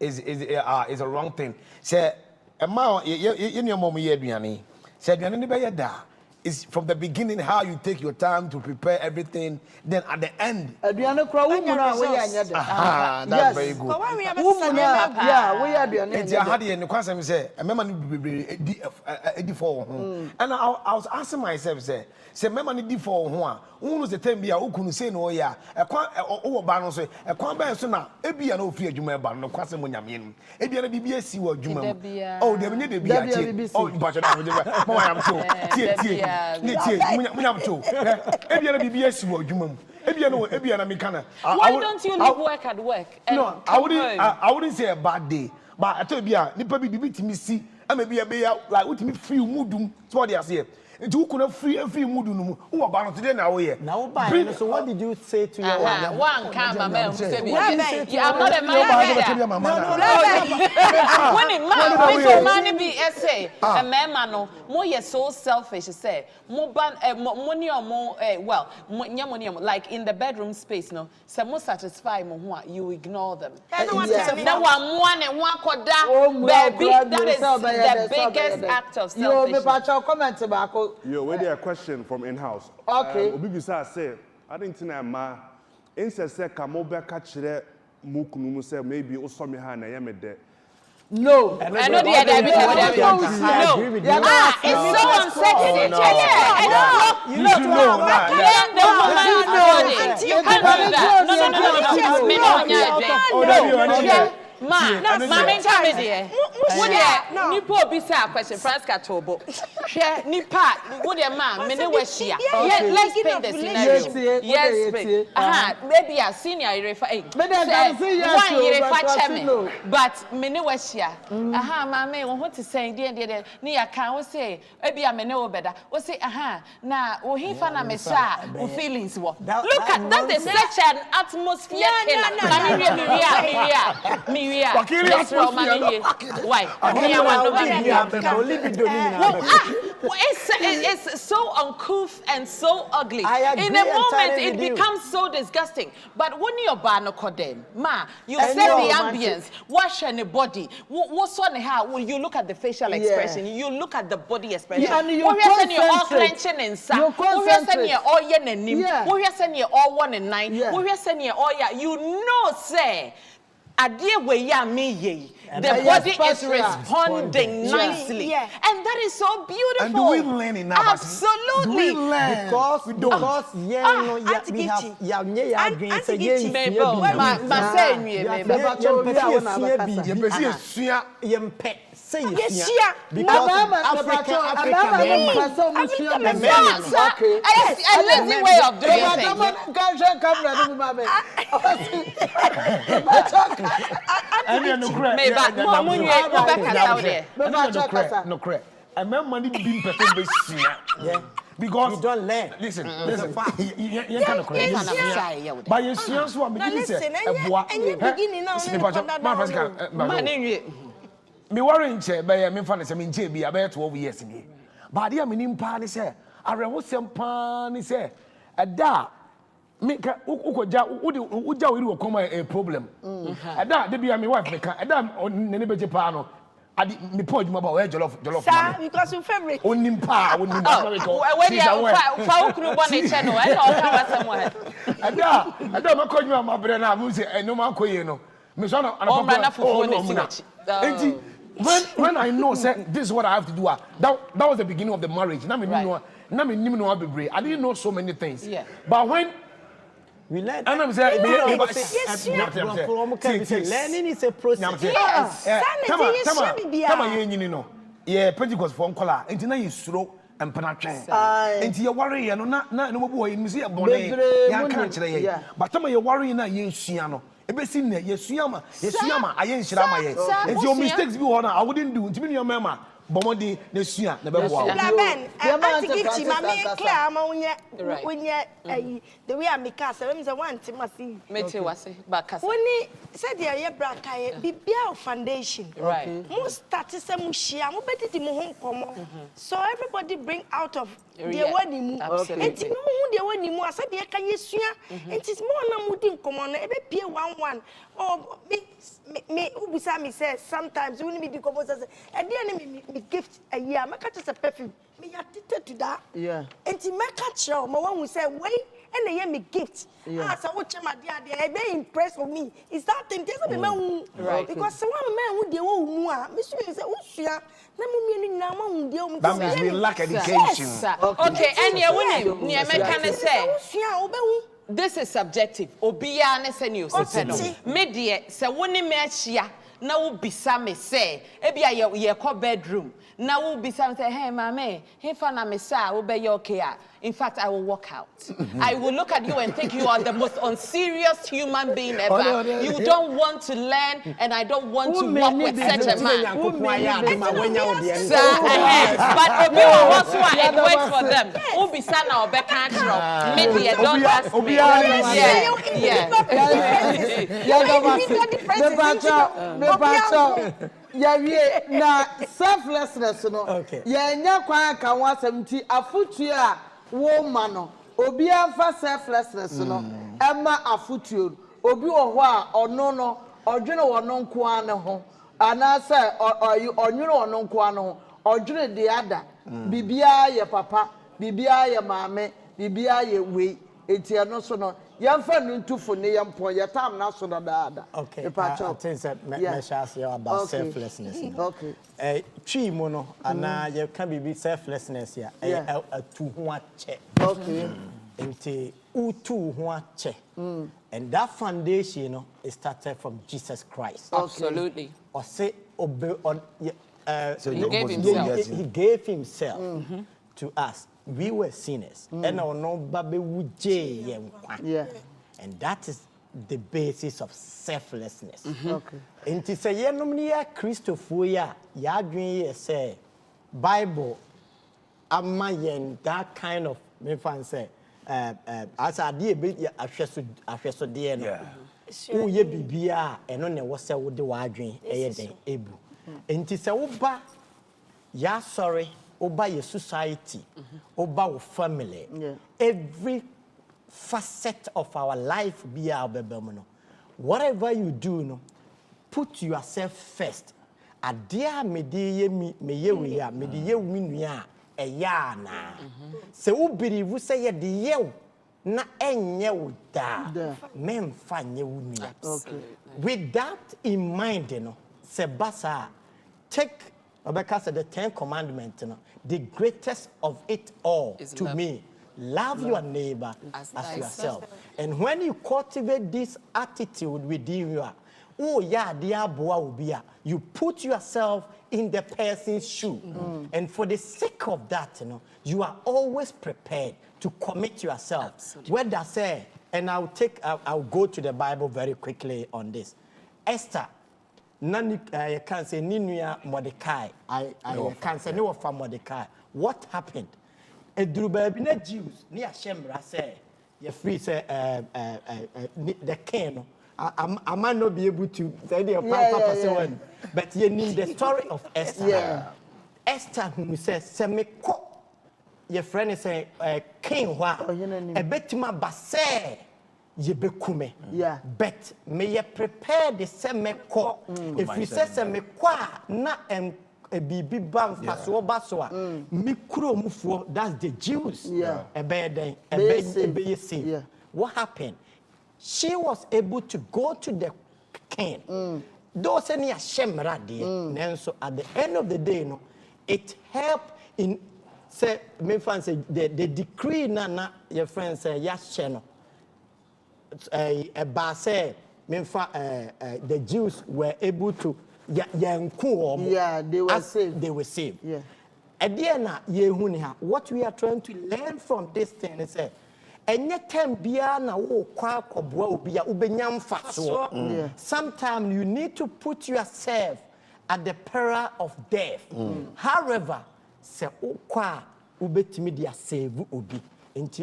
is a wrong thing. Say a ma in your mom ye aduane. Say aduane ni be ye da. It's from the beginning how you take your time to prepare everything. Then at the end, that's very good. And I was asking myself, say, Mamma did for one. Who was the time be a who couldn't say no, yeah, a quite say, a quite sooner, a be an old fear, you may ban no question when I'm in. A be a BBS or Juma. Oh, there need to be a oh, but I'm told. Why don't you leave work at work? No, I wouldn't say a bad day, but I told you, Nipa be the me see, I may be a like what me feel mood. So what they say. Nti wo kuna free mood no mu. Wo ba no today na wo ye. Now, so what did you say to your wife? One come, I'm not a man. When it man be essay, a man, more so selfish. Say, more money or more, well, like in the bedroom space, no, some more satisfy more, you ignore them. Now, one and one quadra, baby, that is the biggest act of selfishness. Yo, where there a question from in-house? Okay. Obibisa say, I didn't think ma. Inse say kamobe kachire mukunu say maybe osomi ha na yemede. No. I know the other bit. No. It's so uncertain. You can't do that. Ma, tell me there. Nipo bisa question. Franska Tobo. Share Nipa. Would your man? Let's paint the scenario. Yes, maybe a senior refer. One year but Minewashia. Mamma, what to say? Dear, near can say, maybe I'm no better. What say, now, he found a messiah who feelings. Look at that is such an atmosphere. Why? It's so uncouth and so ugly. In a moment, it becomes so disgusting. But when you're barnacodem, ma, you set the ambience, wash any body. What's on how? You look at the facial expression, you look at the body expression. And you all clenching inside. All yen and nim. All 1 and 9. You know, say. The body is responding nicely. And that is so beautiful. And do we learn enough? Absolutely. Do we learn? Because we lazy way of doing because you don't learn. Listen. You kind of crazy. But you see, so I'm me worrying che be me fan say me nche bi about 12 years ni. But dia me nimpa ni say arewo sempa ni say ada me ka ukoja uja we wo come a problem. Ada de bia me wife me ka ada ne ne beje pa no adi me po adwuma ba we jollof sir, because your favorite onimpa when you fa okru bo ne che no e no ka wa somewhere. Ada me ko adwuma ma bre na mu say eno ma koye no me so no when I know say this is what I have to do, that was the beginning of the marriage. I didn't know so many things. Yeah. But when we learn, and I'm saying, learning is a process. Yeah, Pentecost from color. And now you slow and penetrate. And you worry, and no boy, you see a bonnet. But some of you worry now, you see, Ebesine yesuyama ayenshirama ye enti your mistakes bi wona I wouldn't do ntimi your mama bomodi na sua na bebo wa Ben anti gift mama clear ama unye the way I make us say one timasi mete wase ba kasa woni said ye bra kai bibia foundation right mo start say mo shia mo bedidi mo ho nkomo so everybody bring out of the one mu enti mo hu the one mu asa de ka yesua enti mo na mo di nkomo na ebe pie 11 oh me ubisa me say sometimes when me di nkomo say e dey me gift a year make just a perfume me addicted to that enti make sure mo wan say wait and they me gift as I watch my dear they be impressed with me is that thing there's a man right because some man who dey wo mu a me say usua na mo mienu na ma hu dey o that means we lack education okay and you win near me say usua obehu this is subjective obiya ne say you say no me dey say woni me ahia Now bisa me say, ebia ye call bedroom. Now bisa me say, hey mama, hey fana me say, will be okay. In fact, I will walk out. I will look at you and think you are the most unserious human being ever. You don't want to learn, and I don't want to walk with such a man. But Obi also it works for them. Ubi sana obe control. Maybe don't ask me. Yeah, na selflessness no. Yeah, nya kwan ka wasam ti afutu a wo ma no. Obi amfa selflessness no. Emma afutu. Obi wo ho a ono no, odwene wo no nko an ho. Ana se onwene wo no nko an ho. Odwene de ada. Bibia ye papa, bibia ye maame, bibia ye we. Eti ano so no. Yamfa ntufu ne yampo ye tam na so da. Okay. I think that me shall say about selflessness. Okay. Twi mo no ana ye can be selflessness here. A tu ho ache. Okay. Enti utu ho ache. And that foundation, you know, it started from Jesus Christ. Absolutely. Or say so he gave himself. He gave himself to us. We were sinners. And and that is the basis of selflessness. Okay. And to say, yeah, no, Christopher, ya dream, say, Bible, amayen, that kind of, me fan say, as I did, I so dear, no. Oh, ye bibia, and on the was with the wild dream, able. And to say, Oba, ya sorry. Over your society, over our family, every facet of our life be our baby. Whatever you do, no, put yourself first. A dear me ye me ye we are, me ye we are a yana. So believe say ye the ye na enye da men fan ye me. With that in mind, you know, Sebasa take. Because the 10 Commandments, you know, the greatest of it all is to love. Me, love your neighbor as yourself. And when you cultivate this attitude within you, oh yeah, dear boy, you put yourself in the person's shoe. And for the sake of that, you know, you are always prepared to commit yourself. Absolutely. Whether say, and I'll go to the Bible very quickly on this. Esther. Nani I can say Ninuya Mordecai. I can say no for Mordecai. What happened? A Drubabina Jews near Shemra say, you free say the king. I might not be able to say the but you need the story of Esther. Yeah. Esther who says Semeko. Your friend is saying king wa a betima basse. Yebekume. Yeah. But may you prepare the same call. If we say same qua na a bibi bam faso baswa. Mikro mufu, that's the Jews. Yeah. A bad day. What happened? She was able to go to the king. Those any shemra there. So at the end of the day, no, it helped in say me fan say the decree na your friend say yes channel. The Jews were able to they were saved. They were saved. Yeah. What we are trying to learn from this thing is sometimes you need to put yourself at the peril of death. However,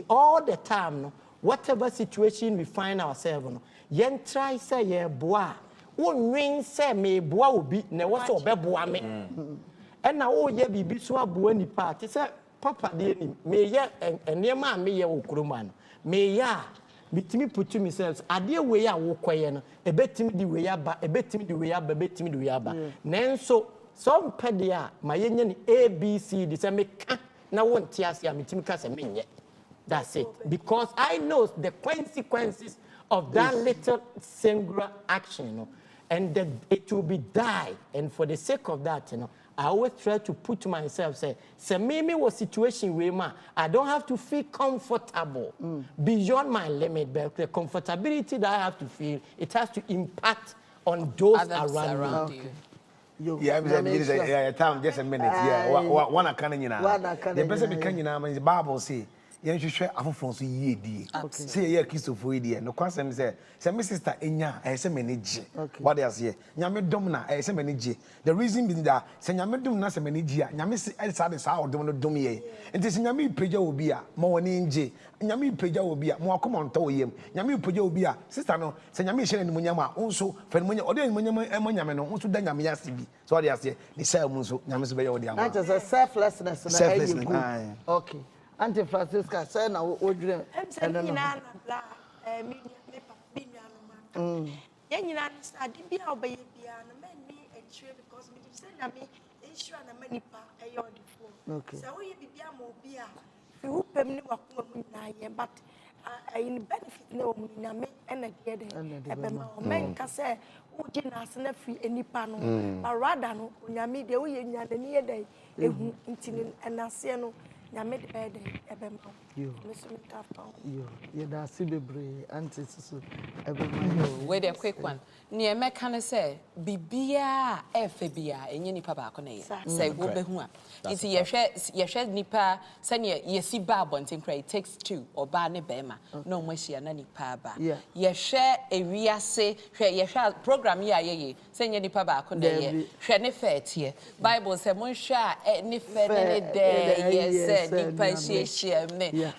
all the time, no, whatever situation we find ourselves in, yen try say ye boa. One ring say me boa will be ne was so be boa me. And now oh ye be so boa ni part. Say papa de ni me ye and near man me ye okruman. Me ya bitimi put myself ade we ya wo kwaye no e betimi di we ya ba e betimi di we ya ba betimi di we ya ba. Nenso some pedia my yenye ni ABC di say me ka na won tiase ya mitimi ka say menye. That's it. Because I know the consequences of that little singular action, you know, and that it will be die. And for the sake of that, you know, I always try to put myself, say maybe was situation where I don't have to feel comfortable beyond my limit, but the comfortability that I have to feel, it has to impact on those Others around you. you. Yeah, I'm time just a minute. Yeah, one I can't the person can you know, the Bible say. You should share a phone so ye di. Say ye Christopher di. No question say my sister Enya I say manage. What else here? Nyame domina I say manage. The reason being that say nyame dom na say manage. Nyame say elsade sa o dom no dom ye. Enti say nyame preja obi a mo woni nje. Nyame preja obi a mo akoma nto yem. Nyame preja obi a sister no say nyame hye ni munyam a onso fa ni munyam ode ni munyam nyame no onso da nyame ase bi. So what else here? Ni say mu nso nyame so be ye ode am. That is a selflessness na Selflessness. Okay. Auntie Francisca say na wo dwere and then na bla me papa no ma ya nyina na de bia obeye bia no ma ni etwe because me say na me ensure na manipa e yo the phone okay so we bia mo bia fi wo pem ni wakoma mu na ye but in benefit na o mu na me na de de e be ma o men ka say wo je na ase na fi enipa no but rather no onyame de wo ye nya na ni ye de ehu ntini enase no nyame de be de e be ma yo da si bebre anti so e be ma yo Wait a quick one. Near me can say, Bibia, Fabia, and Yenipa Bacone. Say, wo be who? It's ye shed nipa, send ye see barbon in cray takes 2 or barney bema. No more she and any paba. Ye share a ria say, ye shall program ye, send ye nipa bacone, share ne fair here. Bible say, Monsha, any fair day, yes, nipa.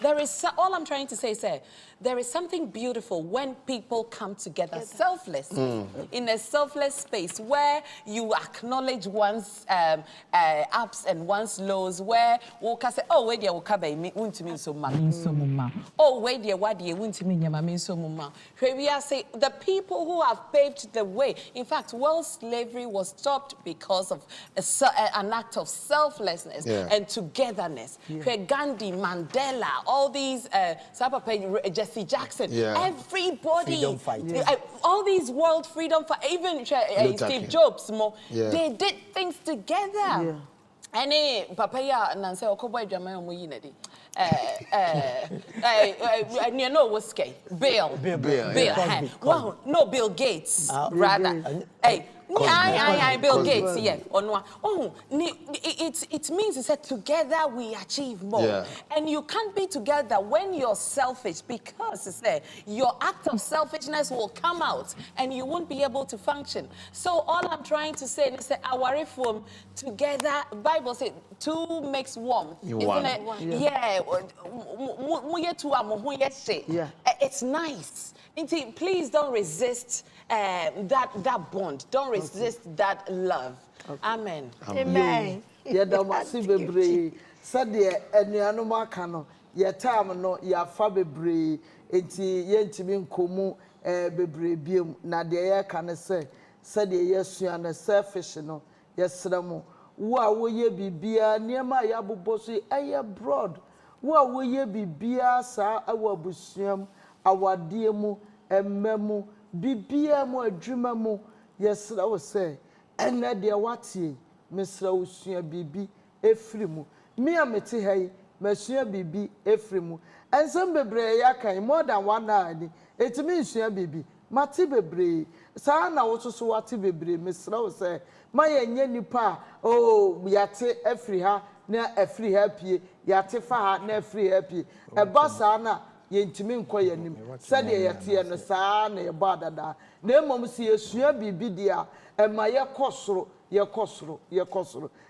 There is all I'm trying to say, sir. There is something beautiful when people come together selflessly in a selfless space where you acknowledge one's ups and one's lows. Where we can say, oh, wait, you will me unto so much. Oh, wait, you what you want to me, my so much. We are saying the people who have paved the way. In fact, world slavery was stopped because of an act of selflessness and togetherness. Gandhi, Mandela, all these Jesse Jackson, everybody, all these world freedom for even Steve Jobs, they did things together. Any papaya nanse okoboy dwama omo yi nadi you know what's gay Bill wow no Bill Gates rather hey Bill Gates yeah it means it's that together we achieve more and you can't be together when you're selfish because it's there your act of selfishness will come out and you won't be able to function. So all I'm trying to say is that our reform together Bible says 2 makes 1 isn't it it's nice. Please don't resist that bond. Don't resist that love. Amen. Amen. Yeah, da masi bebre. Sade enuanom aka no, ye time no ya fa bebre. Enti ye ntimi nkomu bebre biem na de ye ka ne se sade ye sua na selfish no ye sramo. Wo a wo ye bibia niema ya boboso eye broad. Wo a wo ye bibia sa awa busuam awade mu emmemu bibia mu adwuma mu yesra wo se enne de watie mesra wo sua bibi efrimu me amete hai masua bibi efrimu ensem bebre ya kan more than 1 hour ni etimi sua bibi mate bebre sa na wo so wate bebre mesra wo se ma yenye nipa oh yate efri ha na efri happy yate fa ha na efri happy e basa na yentimi nko yanim sade yate no saa na ye badada na emom si yesua bibi dia e ma ye kosoro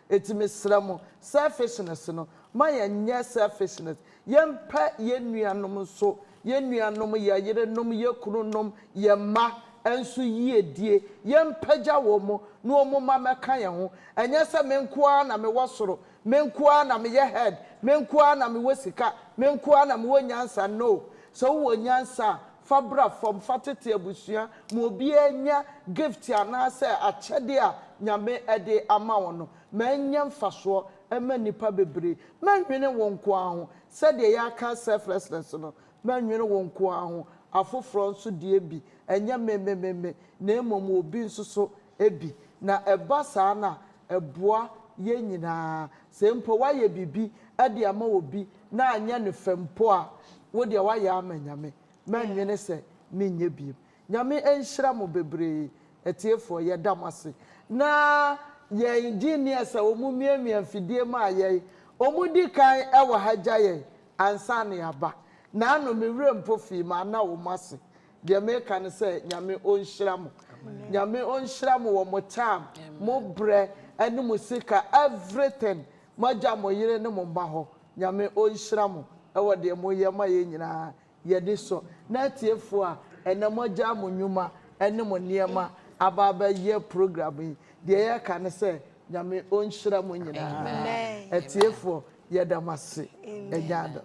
etimi sramo selfishness no ma yenye selfishness yempa yenuanom so yenuanom ya yerenom ye kununom ye ma enso yie die yempaja wo mo no omo ma meka ye ho enye se menkoa na me wosoro menkoa na me ye head menkoa na me wosika menkoa na me wonyansa no so wonyansa fabra from fatete abusua mo obi anya gift ana se achede a nyame ede ama wono manya mfaso ema nipa bebre manwene wonko aho se de ya ka selflessness no manwene wonko aho afoforo nso die bi enya memememe na emom obi nso so ebi na eba saa na eboa ye nyina se mpo wa ye bibi ade ama obi na anya ne fempo a wo de wa ya amanyame manwene se menye bi nyame enhyira mo bebre etiefo ye damase na ye engineers a omumiamia mfidie ma ye omudi kan e wo haja ye ansa ne aba na no mewure mpofi ma na wo mase de me kan se nyame onhyira mo nyame onhyira mo wo mo tam mo bre ene mo sika everything maja mo yire ne mo ba ho nyame onhyira mo e wo de mo ye ma ye nyina ye de so na tiefo a ene maja mo nyuma ene mo niema ababa ye program yi de ye kan se nyame onhyira mo nyina Amen. etiefo ye damase enyado